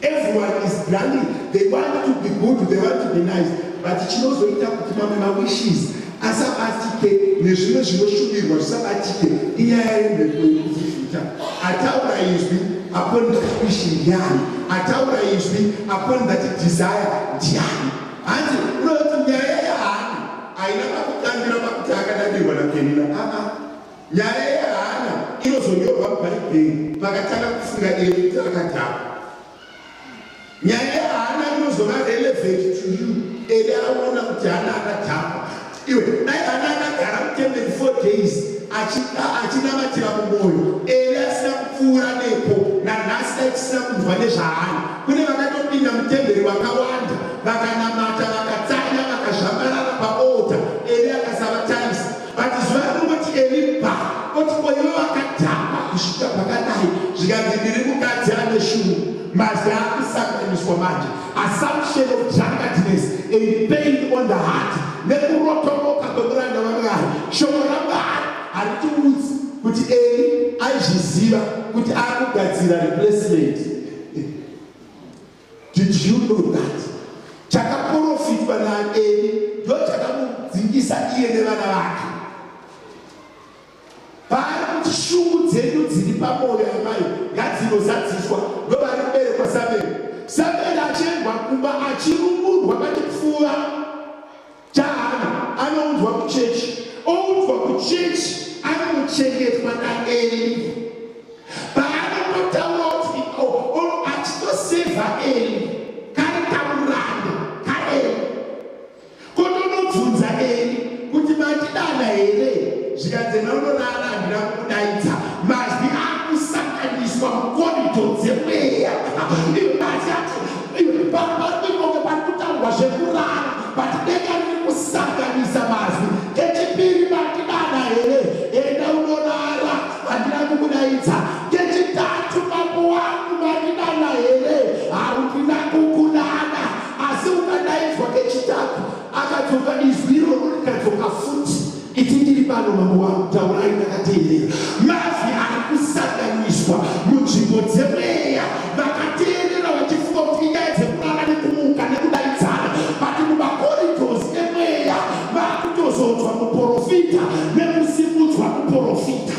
Everyone is granting. They want to be good, they want to be nice. But chinozoita kuti mamwe mawishes asabatike nezvimwe zvinoshuvirwa zvisabatike inyaya yemhepo yekuzviita. Ataura izvi upon that wish ndiani, ataura izvi upon that desire ndiani. Hanzi unoti nyaya yahana haina pakutangira pakuti akadadirwa naPenina. Nyaya yahana inozonyorwa mubhaibheri pakatanga kufunga kuti akadhakwa. Nyaya yahana inozova relevant to you. Eli aona kuti hana akadhakwa. Iwe dai hana akagara mutemberi 4 days achinamatira mumwoyo, Eli asina kupfuura nepo, nanhasi dai tisina kunzwa nezvahana. Kune vakatopinda mutemberi vakawanda vakanamata vakatsanya vakazvambarara paota, Eli akasavatangisa. But zuva rinoti Eli pa oti koiva vakadhakwa kusvika pakadai zvikanzi ndiri mukadzi ane shungu. Mazvi akusanganiswa manje, assumption of drunkenness and pain on the heart, nekurotoroka kwemuranda waMwari. Shoko raMwari haritiudzi kuti Eli aizviziva kuti akugadzira replacement. Did you know that? Chakaprofitwa naEli ndo chakamudzingisa iye nevana vake. Pari kuti shungu dzedu dziri pamwoyo amai ngadzinozadziswa ndovari kuberekwa Sameri. Sameri achiendwa kumba achirumurwa pachipfuva chahana, anounzwa kuchechi. Ounzwa kuchechi anochengetwa naEli. Paanotaura kuti achitosevha Eli kari kamuranda kaEli. Kotonobvunza Eli kuti mandidana here? Zvikanzi naunodana handina kukudaidza. Mazvi akusanganiswa mukorido dzemweya. Paripoke pari kutaurwa zvekurara, but denga riri kusanganisa mazvi. Kechipiri mandidana here? Enda unorara handina kukudaidza. Kechitatu baba wangu mandidana here? Handina kukudana. Asi ukadaidzwa kechitatu akadzoka izwi iroro rikadzoka futi. Itindiri pano mambo wangu taurai ndakateerera. Mazvi ari kusanganiswa munzvimbo dzemweya. Vakateerera vachifunga kuti inyaya dzekurara nekumuka nekudaidzana, but mumakoridors emweya vakutozodzwa muprofita nemusimudzwa muprofita.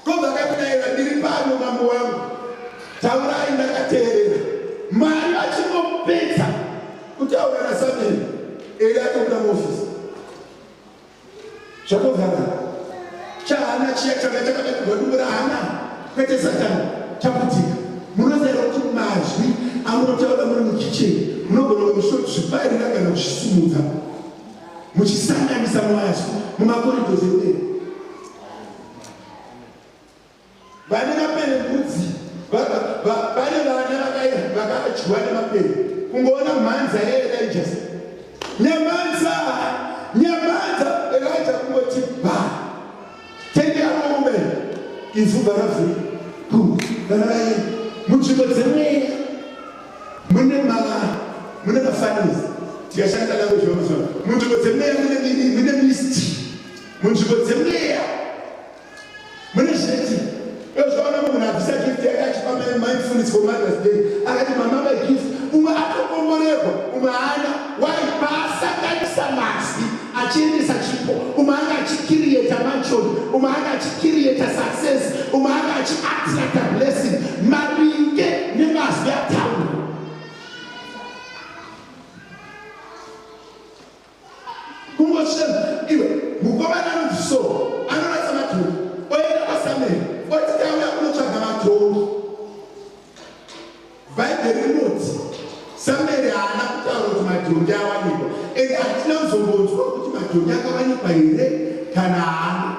Kovakakudayira ndiri pano mambo wangu taurai ndakateerera. Mwari achingopedza kutaura naSameri, Eli atobuda muofisi. Zvakovhara chahana chiya changa chakabekwa dumbu rahana kwete Satani chaputika. Munoziva kuti mazvi amunotaura muri mukicheni munogona kuzvipairira kana kuzvisimudza muchisanganisa mazvi mumakoridors eMwari. Vane mapere mbudzi, vane vana vakadyiwa nemapere. Kungoona mhanza yeElijah. Nyamanza Elijah kungoti bha. Tende amombe izuva ravhuri. Vana vaye munzvimbo dzemweya mune mafanizi. Tikashanda navo zvomuzvona. Munzvimbo dzemweya mune misti. Munzvimbo dzemweya mune zveti. Yozvaona munhu abvisa gift yake achipamba mindfulness for Mother's Day. Akati mama gift umwe atokomborerwa, umwe haana. Pasakanisa mazvi achiendesa chipo, umwe anga achikirieta mansion, umwe anga achikirieta success, umwe anga achiattracta blessing maringe nemazvi ataura. Kungosvema iwe mukomana anonzi so anoratsa matongo oenda kwaSameri oti tauya kunotsvaga matongo. Bhaibheri rinoti Sameri haana kutaura kuti madhongi awanikwa. Ende hatina kuzombonzwa kuti madhongi akawanikwa here kana haana.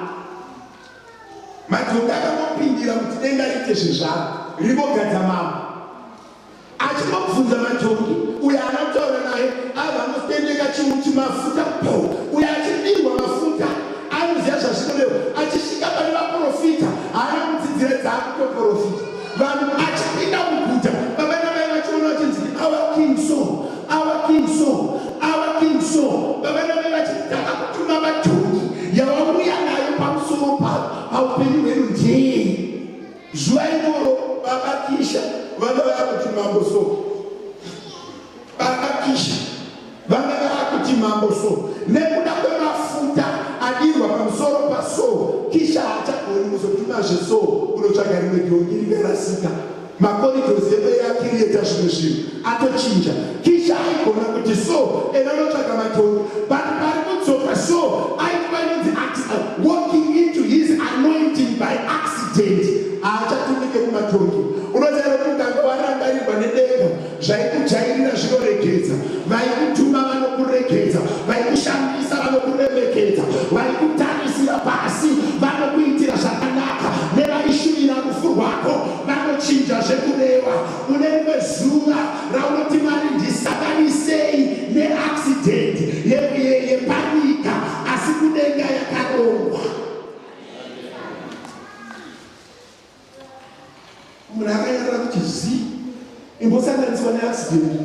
Madhongi akangopindira akakumbira kuti denga riite zvezvaro rivogadza mambo. Achingobvunza matongi uyo anotaura naye ava anotendeka chinhu chimafuta uyo achidirwa mafuta anoziva zvazvinoreva. Achisvika pane vaprofita haana kudzidzira dzaakutoprofita. Vanhu achipinda muguta baba namai vachiona vachinzi our king so, our king so, our king so. Baba namai vachitaka kutuma matongi yavauya nayo pamusoro paupenyu hwedu njei. Zuva iroro baba Kisha vanga vakuti mambo so, baba Kisha vanga vakuti mambo so, nekuda kwemafuta adirwa pamusoro paso. Kisha haachagoni kuzotumazve so kunotsvaga rimwe dongi rikarasika. Makoridozi edu yakirieta zvimwe zvinhu atochinja. Kisha aigona kuti so enanotsvaga matongi pari kudzoka so aifanidzi walking into his anointing by accident. Haachatumike kumatongi. Unoziva kuti ukanga warangarirwa nedenga zvaikujairira zvinoregedza, vaikutuma vanokuregedza, vaikushandisa vanokuremekedza, vaikutarisira pasi vanokuitira zvakanaka, nevaishuvira rufu rwako vanochinja zvekureva. Une rimwe zuva raunoti Mwari ndisakanisei neaccident yepanika, asi kudenga yakarongwa. Munhu akanyarara kuti zi imbosanganiswa neaccident.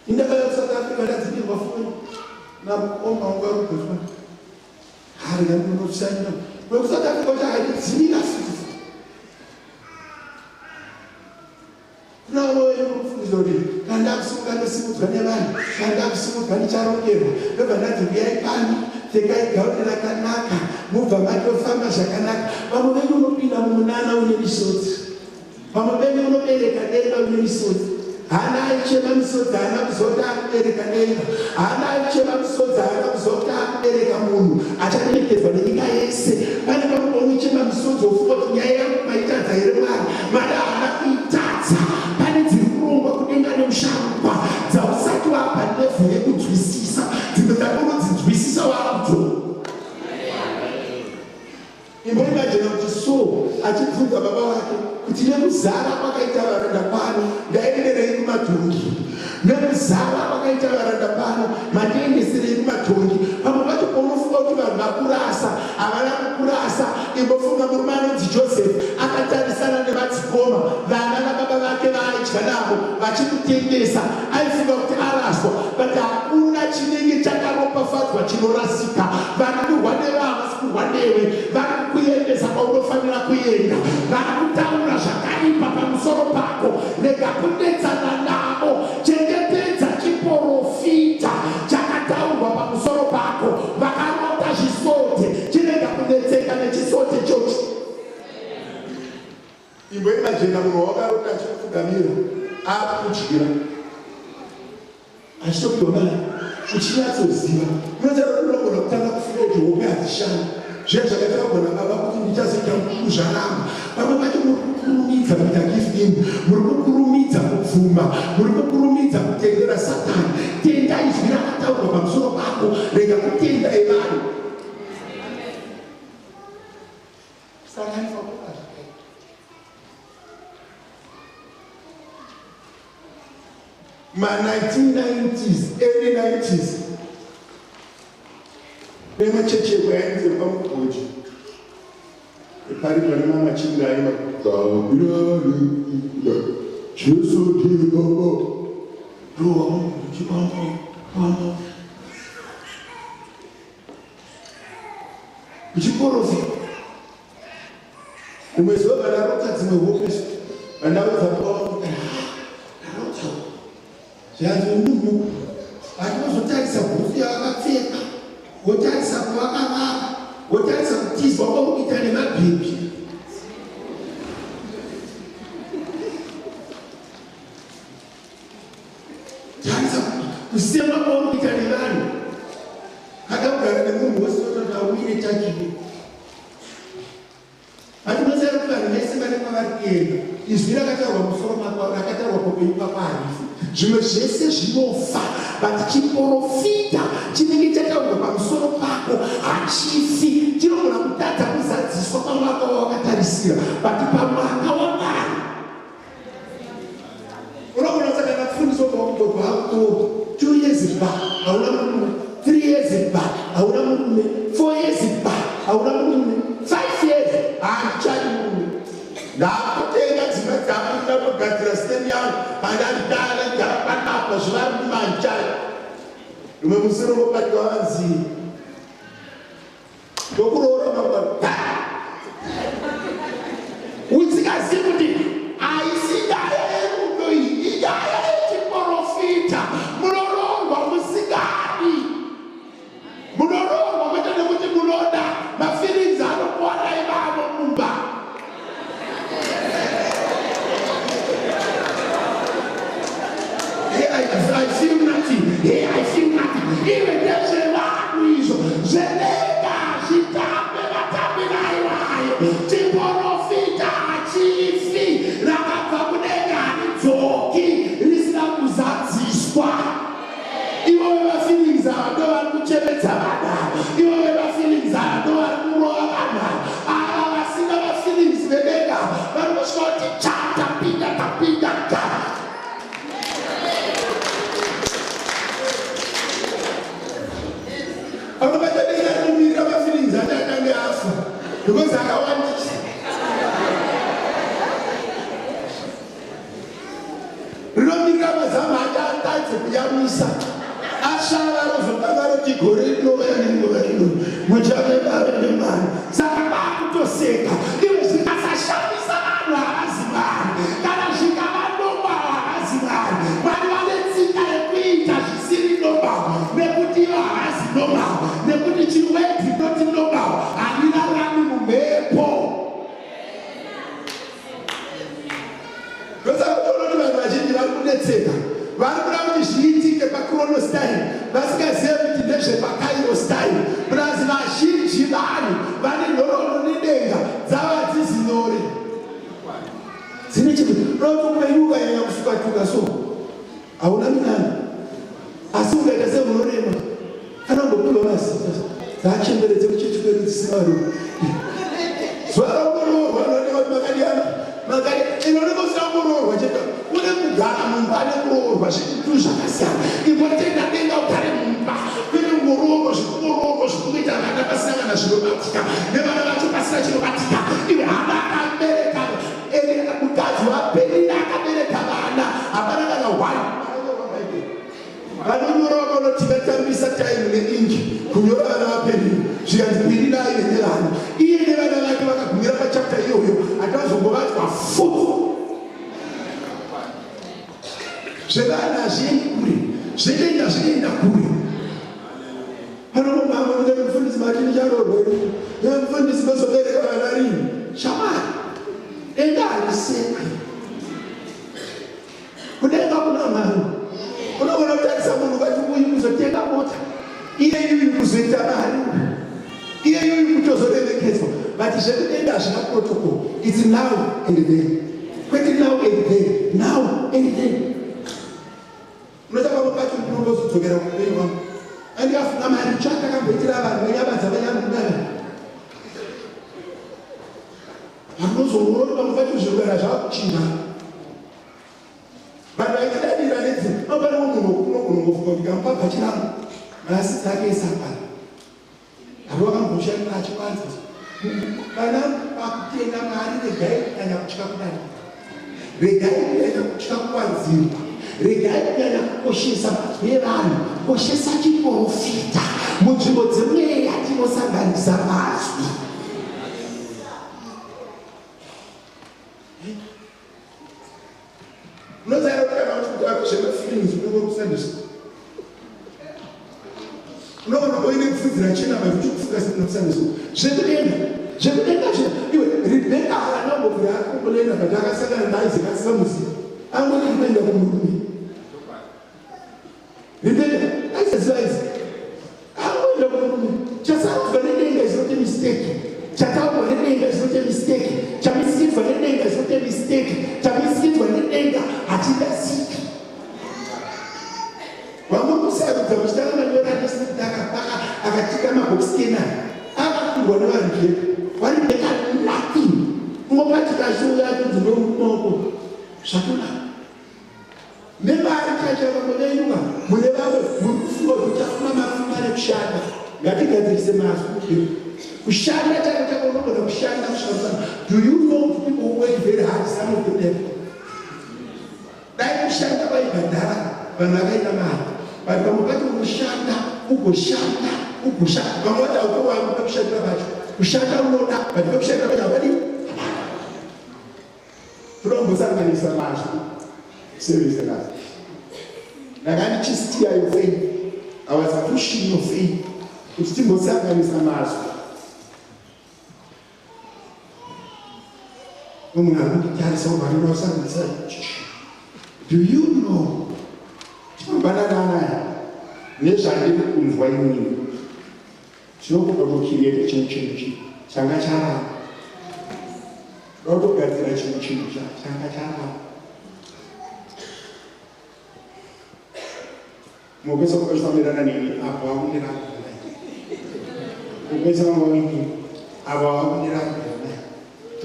Indakauya kuSouth Africa ndadzimirwa foni naomba wangu arugoswa hari yamunoshanya wekuSouth Africa kuti akadzimira futi. Kunawoyo unofundiswa kuti kana ndakusimuka ndosimudzwa nevanhu, kana ndakusimudzwa ndicharongerwa. Ndobva ndati uyai pano pfekai gauni rakanaka mubva matofamba zvakanaka. Vamwe venyu unopinda mumunana une misodzi, vamwe venyu unobereka denga une misodzi. Hana aichema misodzi haana kuzota kubereka denga, hana aichema misodzi haana kuzota kubereka munhu achaberekedzwa nenyika yese. Pane vamwe vanochema misodzi wofunga kuti nyaya yangu maitadza here Mwari. Mwari haana kuitadza. Pane dziri kurongwa kudenga nemushangwa dzausati wabva nefu yekunzwisisa, dzimwe dzakunonzinzwisisa wakudzo. Imboimagina kuti so achibvunza baba wake kuti nemuzara kwakaita varanda pano ndaenderei kumatongi, nemuzara kwakaita varanda pano mandiendeserei kumatongi. Pamwe pacho paunofunga kuti vanhu vakurasa havana kukurasa. Imbofunga murume anonzi Josefu akatarisana nevadzikoma vana vababa vake vaaidya navo vachimutengesa. Aifunga kuti araswa, but hakuna chinenge chakaropafadzwa chinorasika. Vari kurwa nevavasi kurwa newe, vari kukuendesa kwaunofanira kuenda, vari kutaura zvakaipa pamusoro pako. Rega kudetsana navo, chengetedza chiprofita chakataurwa pamusoro pako. Vakarota zvisote, chirega kudetseka nechisote chocho. Imboimagina munhu wakarota achikufugamira akukudyira achitokudonana uchinatsoziva. Unoziva unogona kutanga kufunga kuti hope hadzishandi. Zvinhu zvakatakagona baba kuti ndichazoita muzvaramba. Pamwe pacho muri kukurumidza kuita gifting, muri kukurumidza kupfuma, muri kukurumidza kutendera Satani. Tenda izvi rakataurwa pamusoro pako, rega kutenda evanhu. Ma-1990s, early 90s, vemacheche kwainze pamugoji eparipa nemamachinga aimakugawirare Jesu ndiri baba ndowamuchibamba kuchiporofi umwe zuva vanarota dzimwe hope vandaudza pawamuka narota zvanzi munhu atinozotarisa bhufu yavakapfeka, wotarisa kwavakavaka, wotarisa kutizwa kwakuita nemabhebhi. Tarisa kusema kwakuita nevanhu. Akagara nemunhu wese wototi auine chachine. Atinoziva kuti vanhu vese vane kwavari kuenda. Izwi rakataurwa musoro mako, rakataurwa paupenyu pako harifi. Zvimwe zvese zvinofa. but chiprofita chinenge chataurwa pamusoro pako hachifi, chinogona kutadza kuzadziswa pamwaka wawakatarisira, but pamwaka waMwari unogona kusangana kufundiswa kwakugodwa hako 2 years back hauna murume, 3 years back hauna murume, 4 years back hauna murume, 5 years haichari murume. Ndakutenga dzimba dzangu ndakugadzira stem yangu pandanditala ndapanapa zvivari mumanjai rumwe musoro wobati wavanzii ndokuroora mangwana usikazivi kuti haisi nyaya yerudo iyi, inyaya yechiprofita. Munororwa musikadi, munororwa kwete nekuti munoda mafilings anokuwana ivavo mumba. I feel nothing. Here I feel nothing. Even there's a lot of reason. Zenega, Zitabe, Matabe, Naiwai, Tiporofita, Chifi, Rakapagunega, Zoki, Risla Muzaziswa. Iwo weba feelings are no one to Chebetana. Iwo weba feelings are no one to Roabana. I have seen our feelings, Rebecca, but was not to chat, Tapita. Because I want it. Romira mazama atanze kuyamisa. Ashara rozotangaro chigorino wenu. Muchabe bare nemani. Saka kutoseka. Iwe sikasashamisa vanhu havazimani. Kana zvikavanomba havazimani. Vanhu vanetsika yekuita zvisiri nomba. Nekuti ivo havazinomba. Nekuti chiwedzi noti nomba. Vari kuda kuti zviitike paChronos time, vasikaziva kuti ndezvepakairos time. Purazi vazhinji vanhu vane nhoroondo nedenga dzava dzizinyore dzine chii rotokumenyu ukanyanya kusukatuka so hauna minana, asi ukaita semunorema anongopiwa mazita dzaachemberedze kuchechi kwedu dzisina varume. Zuva raungororwa inooneka kuti makadiana inooneka usingangororwa chete une kugara mumba ane kuroorwa zvitu zvakasiyana. Ingotenda denga ugare mumba kwete ngororwa zvikuroorwa zvikuita vana pasina zvinobatika nevana vacho pasina chinobatika. Iwe hama akabereka mukadzi wapenina akabereka vana hapana kana hwani vanonyorwa vanoti vatambisa taimu neinji kunyora vana vapenina zvikanzi penina aine vana iye nevana vake vakagumira pachapta iyoyo hatavazombovatwa fufu. Zvevana hazviendi kure, zvedenga zvinoenda kure. Panomama mufundisi matini charorwa mufundisi mazobereka vana rini shamari denga harisekwi. Kudenga kuna mari unogona kutarisa munhu ukati uyu kuzotenga mota, iye uyu kuzoita mari, iye uyu kutozoremekedzwa, but zvekudenga hazvina protocol. It's now and then. Kwete now and then, now and then. Unotaka mukati unozodzokera kupenyu wangu andikafuna mari tsvatakamboitira vanhu venyabadza vanyamudara vanozororwa mukati zvirwera zvakuchinga vanhu vaitidadira nedzi apana munhu unogonogofuka kuti kamupabva chirangu masi dzake isapana avo vakamboshandira achikwanza kana pakutenga mari regai kunyanya kutya kudai, regai kunyanya kutya kuwanzirwa, regai kunyanya kukoshesa mazwi evanhu, koshesa chiprofita munzvimbo dzemweya tinosanganisa mazwi. Unozaira kuti kana kuti akushema feelings unogona kusandisa unogona kuine kupfudzira chena mazuti kufuka sinokusandisa zvekudenga iwe Rebeka anambovira akombolenda kuti akasangana naIsaac asisamuziva angoti kuenda kumurume. Rebeka aisaziva Isaac angoenda kumurume. Chasaudzwa nedenga zinote mistake, chataurwa nedenga zinote mistake, chamisikirwa nedenga zinote mistake, chamisikirwa nedenga hachidasiki. Vamwe Mopati kazuya kudzinomuoko zvakona. Nevari kachava munenyuka mune vamwe murufuwo kutafuna mafungane kushanda. Ngatigadzirise mazwi kushanda chako chako unogona kushanda kushandisa. Do you know people who work very hard, some of them? Dai kushanda vaibhadhara vanhu vakaita mari. Vanhu vamukati kushanda ugoshanda ugoshanda. Vamwe vaukowakuda kushandira vacho. Kushanda unoda vanhu vakushandira vacho havadi. Turombosanganisa mazwi seveselasi. Nakanichisitia your faith. I was pushing your faith. Kuti timbosanganisa mazwi. Do you know? Banana, nezvandiri kunzwa inini. Tinokuda kucreate chinhu changa charamba. Rotogadzira chinhu changa charamba. Mupesa kufambirana nini apa wakundiramba. Mupesa wamawini apa wakundiramba.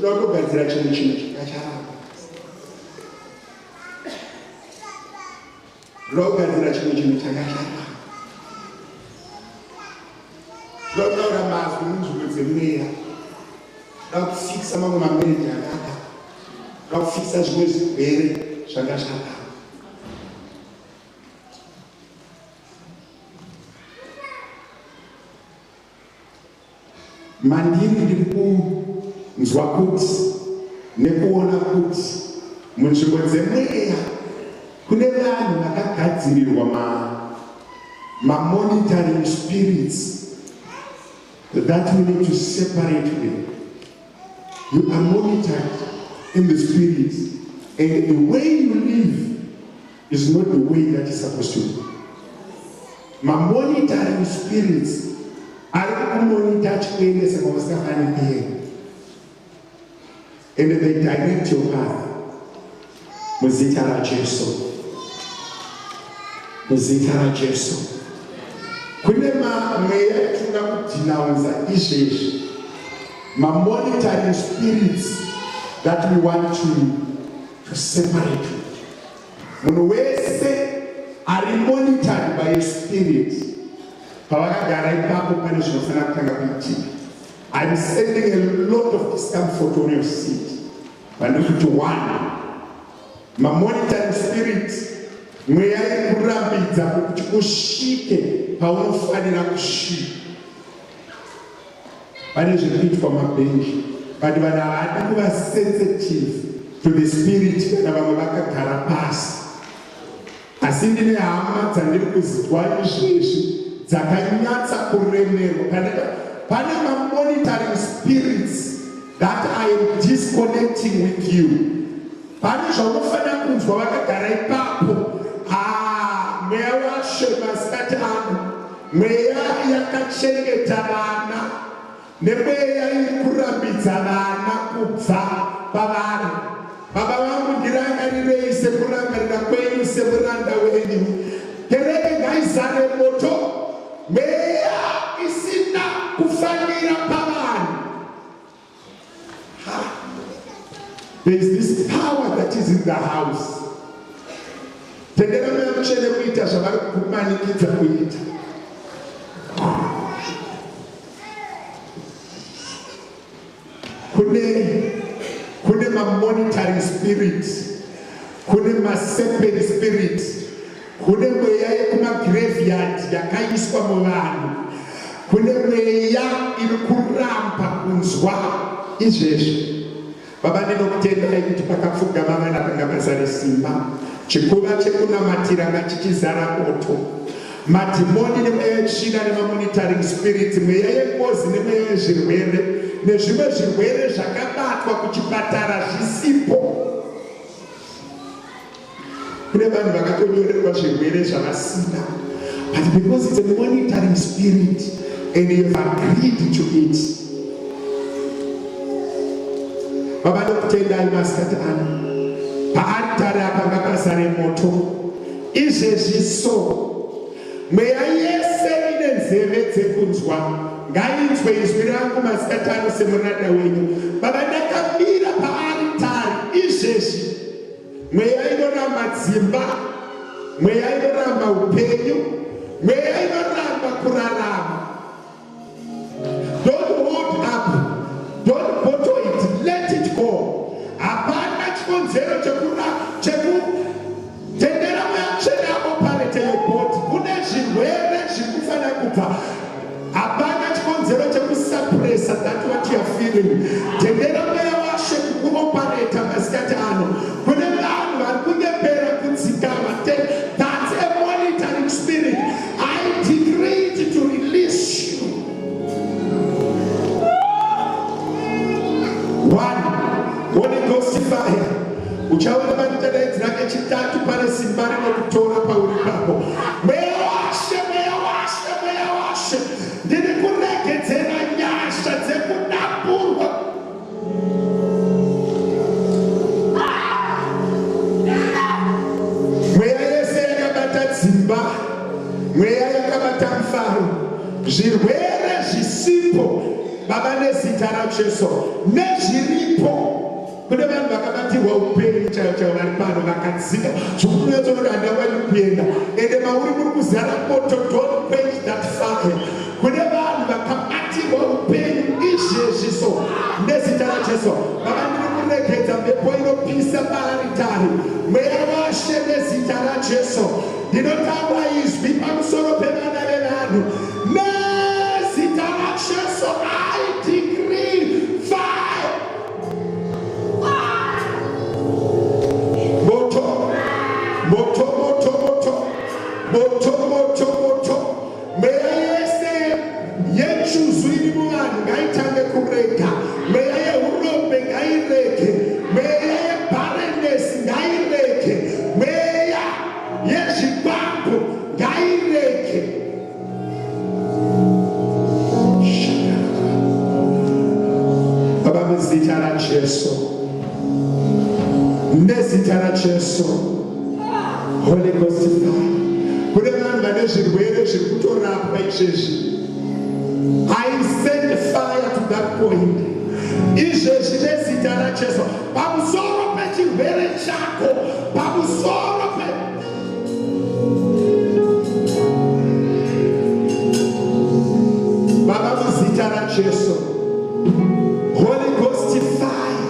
Rotogadzira chinhu changa charamba. Rogadzira chinhu changa charamba. Rotaura mazwi munzvimbo dzemweya. Rakufikisa mamwe mamereji akada. Rakufikisa zvimwe zvirwere zvanga zvakada. Mandiri ndiri kunzwa kuti nekuona kuti munzvimbo dzemweya kune vanhu vakagadzirirwa monitoring spirits that we need to separate them. You are monitored in the spirit, and the way you live is not the way that is supposed to be. Monitoring spirits are monitor changes and they direct your path. Muzita la Jesu. Muzita la Jesu. Kune mweya tuna kudenounce izvezvi. Monitoring spirits that we want to separate. Munhu wese ari monitored by a spirit. Pavakagara ipapo pane zvinofanira kutanga kuitika. I'm sending a lot of discomfort on your seat. Vandikuti one. Monitoring spirit mweya yekurambidza kuti usvike paunofanira kusvika. Pane zvirikuitwa mabhenji, but vanhu havadi kuva sensitive to the spirit kana vamwe vakagara pasi. Asi ndine hama dzandiri kuzidwa izvezvi dzakanyatsa kuremerwa. Pane monitoring spirits that I am disconnecting with you. Pane zvaunofanira kunzwa vakagara ipapo. Mweya washo masikati ano, mweya yakachengeta vana, nemweya iri kurambidza vana kubva pavari. Baba vangu ndirangarirei sekurangarira kwenyu semuranda wenyu. Kereke ngaizare moto, mweya isina kufanira pavanhu. There is this power that is in the house. Tendera mweya mutsvene kuita zvavari kumanikidza kuita. Kune monitoring spirit, kune serpent spirit, kune mweya yekumagraveyard yakaiswa muvanhu, kune mweya iri kuramba kunzwa izvezvi. Baba ndinokutendai kuti pakapfugama vana panga mazare simba. Chikuva chekunamatira ngachichizara moto. Madhimoni nemweya yetsvina nemamonitoring spirits, mweya yengozi nemweya yezvirwere nezvimwe zvirwere zvakabatwa kuchipatara zvisipo. Kune vanhu vakatonyorerwa zvirwere zvavasinga, but because it's a monitoring spirit and you have agreed to it. Baba ndokutendai masikati ano paaritari apa ngapazare moto izvezvi so mweya yese ine nzeve dzekunzwa ngainzwe izwi rangu masikatano semuranda wenyu. Baba, ndakamira paaritari izvezvi, mweya inoramba dzimba, mweya inoramba upenyu, mweya inoramba kurarama. Don't hold up, don't bottle it, let it go. Hapana chikonzero chekutendera mweya operate your body. Kune zvirwere zvirikufana kubva. Hapana chikonzero chekusuppressa that what you are feeling. Tendera mweya washe kuoperate masikati ano. Kune vanhu vari kunyepera kudzikama. That's a monitoring spirit. I decree it to release you. One, Holy Ghost fire. Uchaona vanotadaidzira kechitatu pane simba rinokutora pauri papo. Mweya washe, mweya washe, mweya washe. Ndiri kuregedzera nyasha dzekudapurwa. Mweya yese yakabata dzimba, mweya yakabata mufaro, zvirwere zvisipo, Baba, nezita raJesu, nezviripo. Kune vanhu vakabatirwa upenyu chaiwo vari pano vakadzika zvokunyatsonoti handawani kuenda ende mauri muri kuzara moto. Don't quench that fire. Kune vanhu vakabatirwa upenyu izvezviso nezita raJesu. Baba, ndiri kuregedza mhepo inopisa paaritari, mweya washe nezita raJesu. Ndinotaura izvi pamusoro pevana vevanhu nezita raJesu. I decree fire. Moto, moto, moto, moto, moto, moto, moto. Mweya yese yechuzu iri muvanhu ngaitange kurega. Mweya yeurombe ngairege. Mweya yebarrenness ngairege. Mweya yezvibambo ngairege. Baba, muzita raJesu, nezita raJesu, Holy Ghost fire. Kune vanhu vane zvirwere zviri kutorapwa izvezvi. I send fire to that point. Izvezvi nezita raJesu, pamusoro pechirwere chako, pamusoro pe Baba, muzita raJesu, Holy Ghost fire.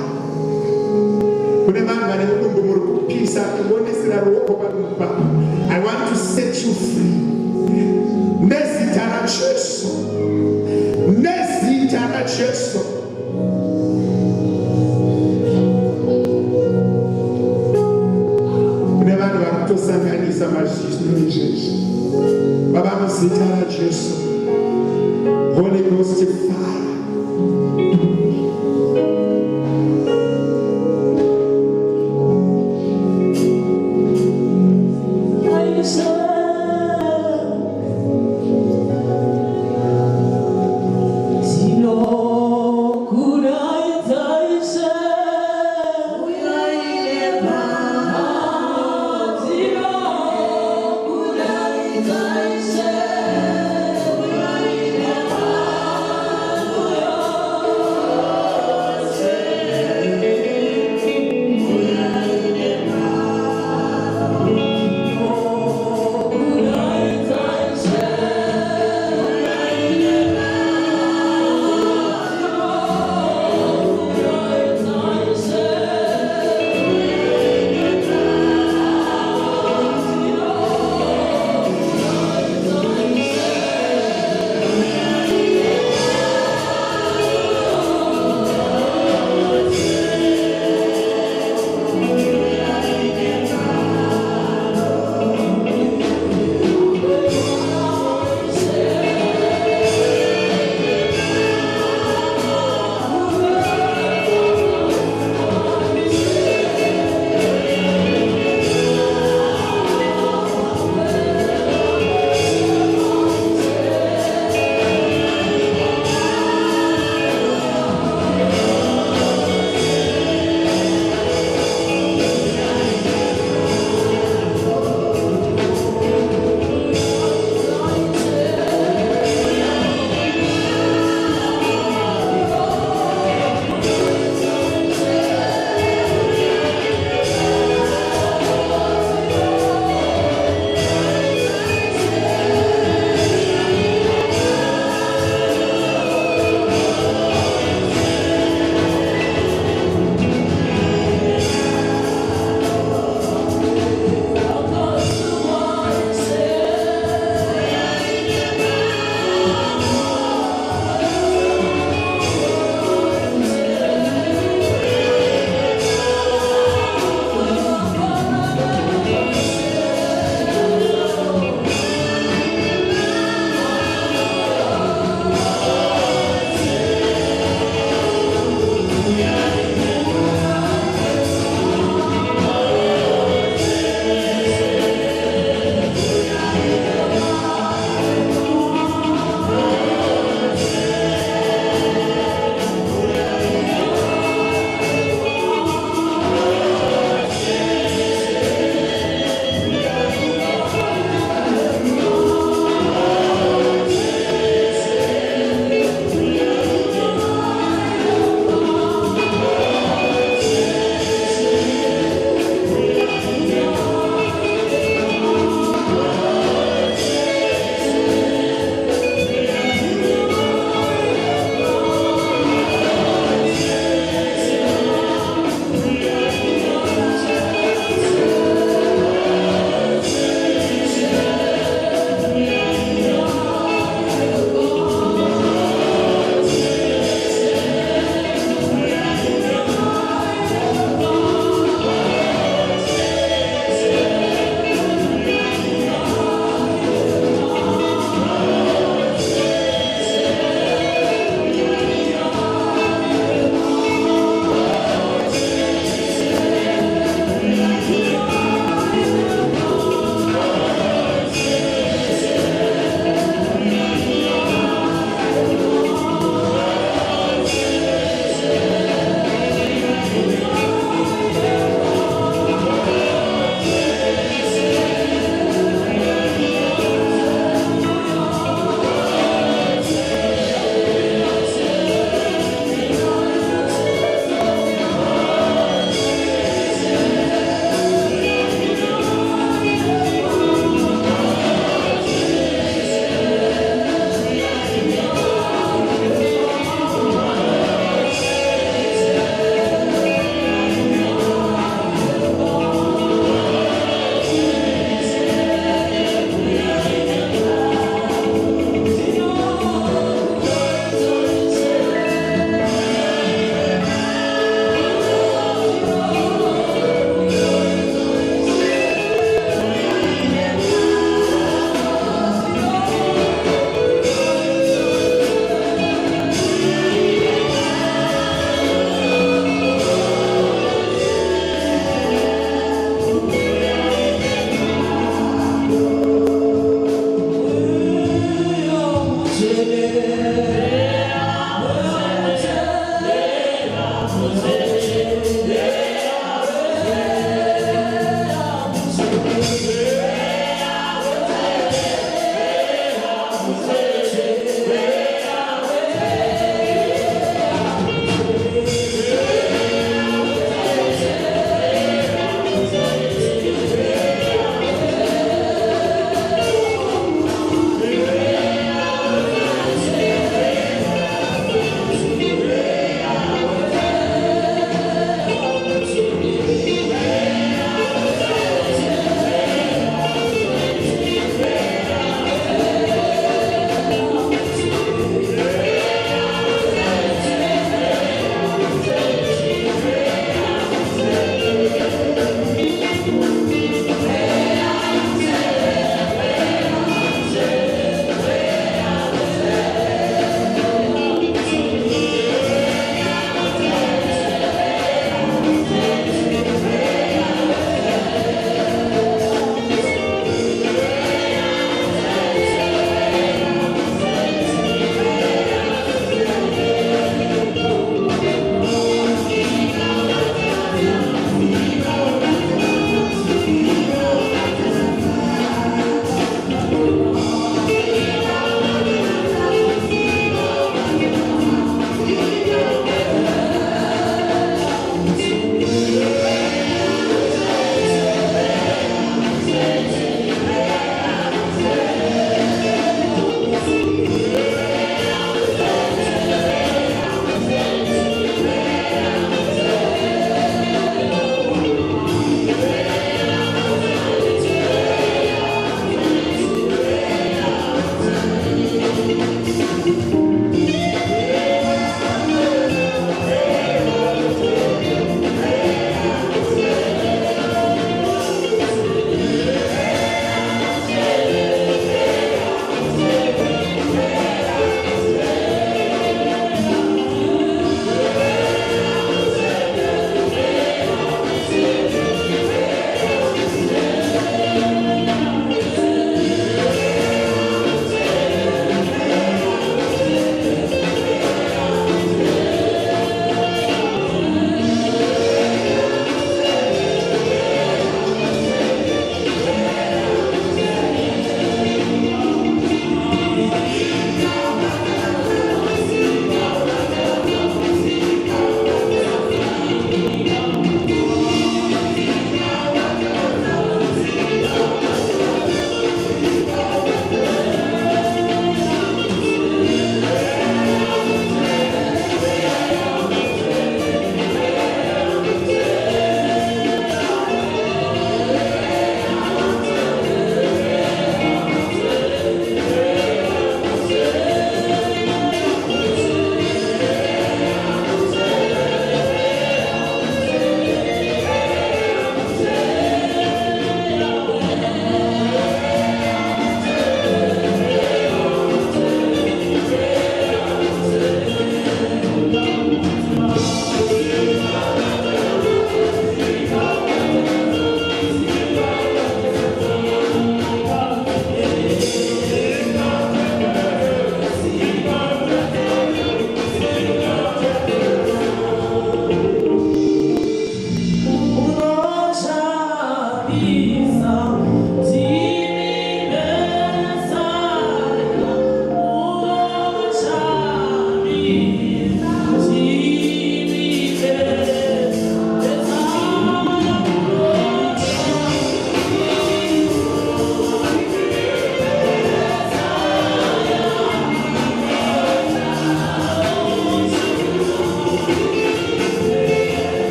Kune vanhu vane mudumbu muri kupisa, kuonesera ruoko padumbu pako. I want to set you free. Nezita raJesu, nezita raJesu. Kune vanhu vari kutosanganisa mazvizvi izvezvi. Baba, muzita raJesu, Holy Ghost fire. Thank you.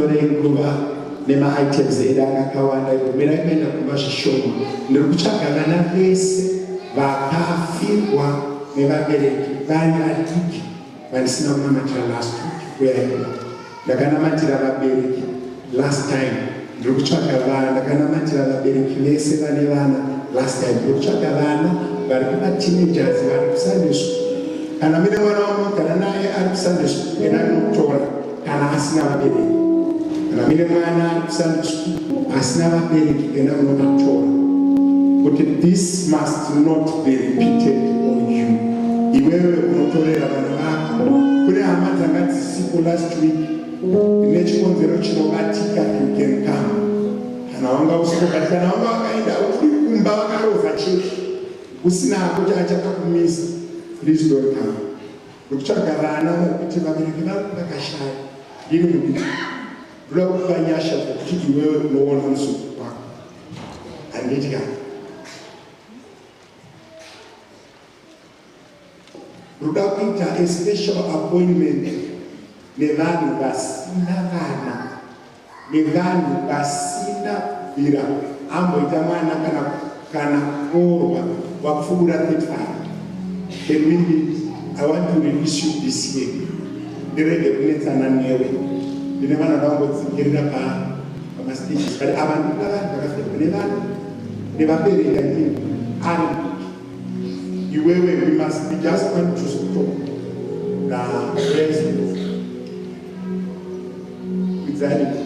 ngatitorei nguva nema-items edu akakawanda ibomira imaenda kumba zvishoma. Ndiri kutsvaga vana vese vakafirwa nevabereki vari vadiki vandisina kunamatira last week kuyaenda. Ndakanamatira vabereki last time. Ndiri kutsvaga vana ndakanamatira vabereki vese vane vana last time. Ndiri kutsvaga vana vari kumateenagers vari kusunday school. Kana mine mwana wanogara naye ari kusunday school ena anotora kana asina vabereki. Kana mine mwana ari kusunday school asina vabereki ena unovatora. But this must not be repeated on you. Iwewe unotorera vana vako. Kune hama dzanga dzisiko last week nechikonzero chinobatika you can come. Kana wanga usikobatika kana wanga wakaenda uri kumba vakarova chechi usina kuti achakakumisa, please don't come. Kutsvaga vana kuti vabereki vako vakashaya iri mubiti ndoda kupa nyasha kuti iwewe unoona musuku wako. Handitya ndoda kuita a special appointment nevanhu vasina vana, nevanhu vasina kubvira amboita mwana kana kuorwa wapfuura 35. Can we meet? I want to release you this year. Ndirege kunetsana newe. Ndine vana vangodzingirira pamastages. But avanhu vakafirwa nevana nevabereki ndini ari iwewe. We just want to stop the presence. Anxiety.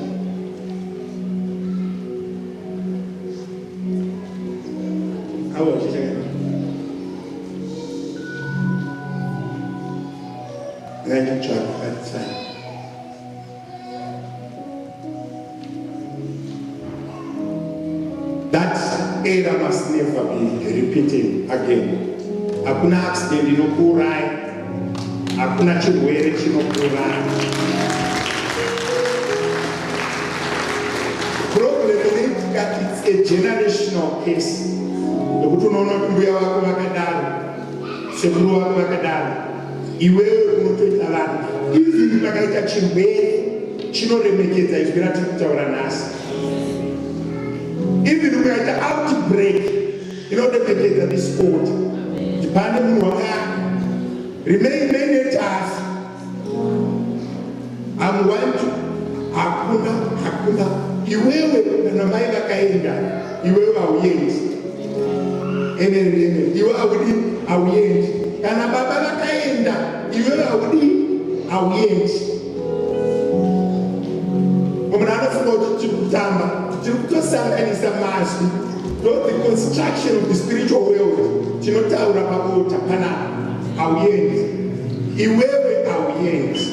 How was it again? Then you try at the time. That error must never be repeated again. Hakuna accident inokuurai, hakuna chirwere chinokuurai. Problem is that it's a generational case. Ndokuti unoona kuti mbuya wako vakadaro, sekuru wako vakadaro, iwewe unotoita vanhu. Even pakaita chirwere chinoremekedza izwi ratiri kutaura nhasi. Even ukaita outbreak inoremekedza this sport. Pane munhu wakati remain managers amwantu hakuna iwewe kana mai vakaenda iwewe hauendi iwe hauendi kana baba vakaenda iwewe hauendi. Munhu anofunga kuti tiri kutamba tiri kutosanganisa mazwi. The construction of the spiritual world tinotaura pabota pana hauendi iwewe hauendi.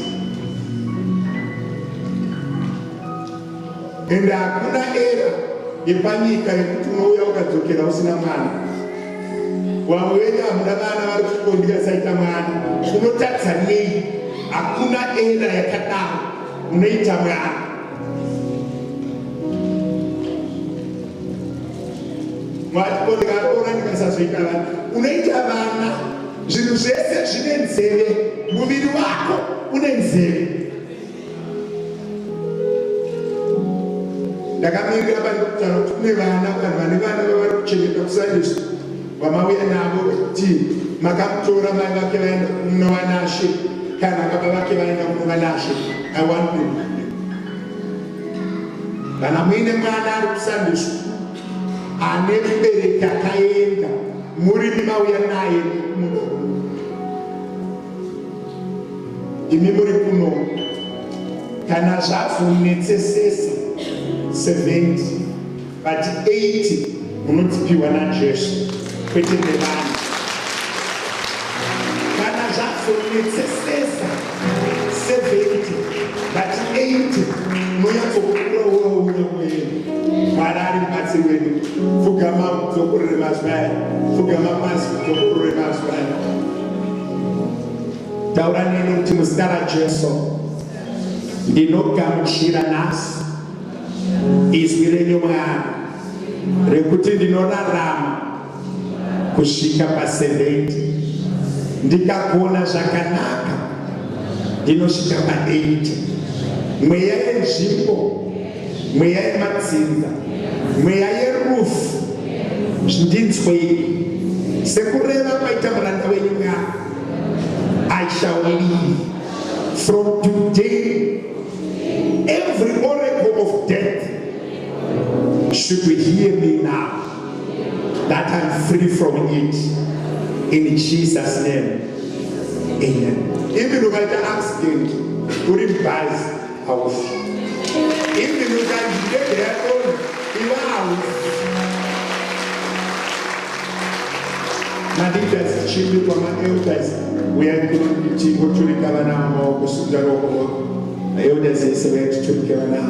Ende hakuna era yepanyika yekuti unouya ukadzokera usina mwana. Wamweni hamuna vana vari kuchikoro ndikasaita mwana unotadza nei? Hakuna era yakadaro unoita mwana. Mwatikondikaona ndikasazoita vana unoita vana. Zvinhu zvese zvine nzeve, muviri wako une nzeve. Ndakamirira pandokutaura kuti kune vana vanhu vane vana vavari kuchengeta kusunday school vamauya navo kuti makamutora mai vake vaenda kunovanashe kana baba vake vaenda kunovanashe. I want them. Kana muine mwana ari kusunday school ane mubereki akaenda muri mauya naye imi muri kuno kana zvavhunetsesesa 70 but 80 munotipiwa naJesu kwete nevana. Kana zvavhunetsesesa 70 but 80 munyatsokuuraura kwenu. Mwari ari mubatsiri wedu. Pfugama dzokurire mazwi aya, pfugama pasi dzokurire mazwi aya. Taura neni kuti muzita raJesu ndinogamuchira nhasi izwi renyu Mwari rekuti ndinorarama kusvika pa70 ndikagona zvakanaka ndinosvika pa80 mweya yenzvimbo, mweya yemadzinza, mweya yerufu, zvindinzwei sekureva kwaita muranda wenyu Mwari. I shall live. From today, every oracle of death should hear me now, that I'm free from it. In Jesus' name, amen. Even if I get accident, during bus, I will feel. Even if I get there, I will. My leaders, children, my elders, we are going to go to the Kavana or Kusudaro. My elders say we have to Kavana.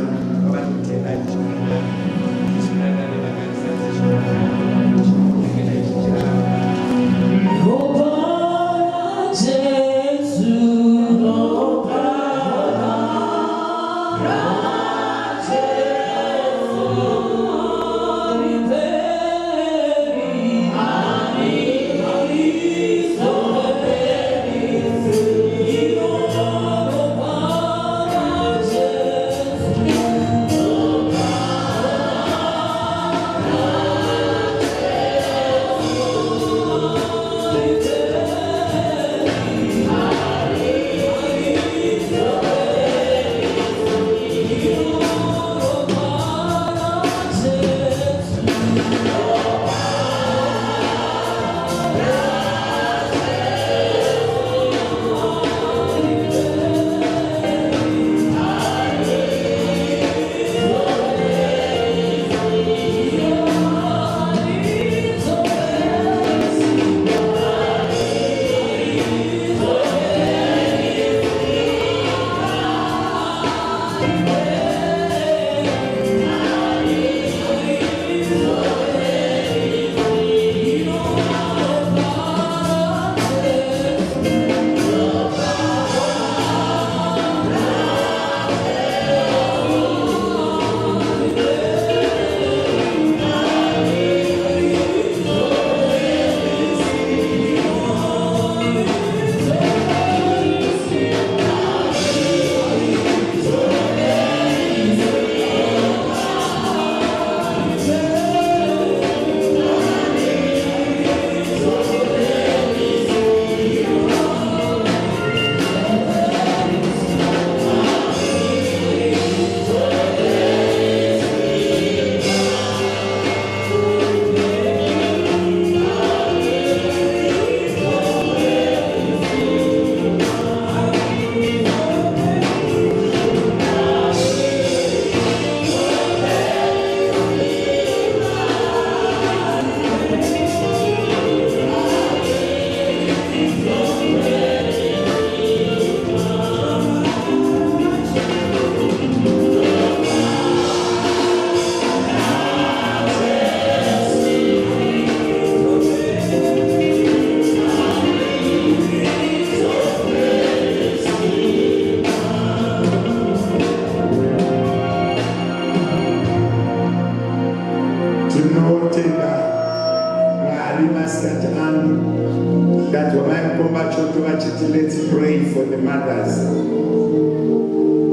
Let's pray for the mothers.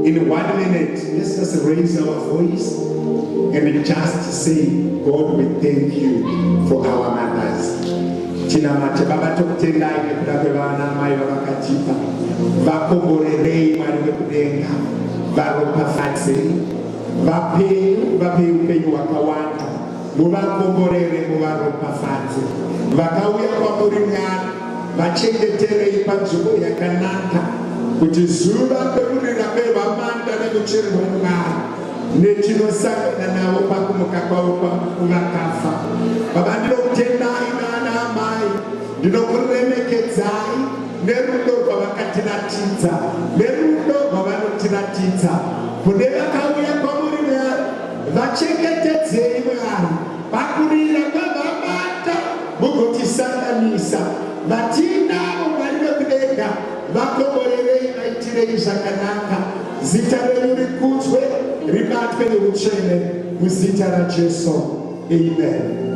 In 1 minute, let's just raise our voice and just say, God, we thank you for our mothers. Tinamate baba tokutendai nekuda kwevana mai vavakatipa vakomborerei Mwari wekudenga, varopafadzei, vapei upenyu hwakawanda, muvakomborere, muvaropafadze. Vakauya kwamuri Mwari, vachengeterei panzvimbo yakanaka, kuti zuva pekurira kwevamanda nekuchererwa Mwari netinosangana navo pakumuka kwavo kuvakafa. Baba, ndinokutendai nana amai, ndinokuremekedzai nerudo rwavakatiratidza, nerudo rwavanotiratidza. Kune vakauya kwamuri Mwari, vachengetedzei Mwari pakurira kwevamanda, mugotisanganisa. Vatinavo Mwari wekudenga, vakomborerei, vaitirei zvakanaka. Zita renyu rikudzwe, ribatwe neutsvene, muzita raJesu. Amen.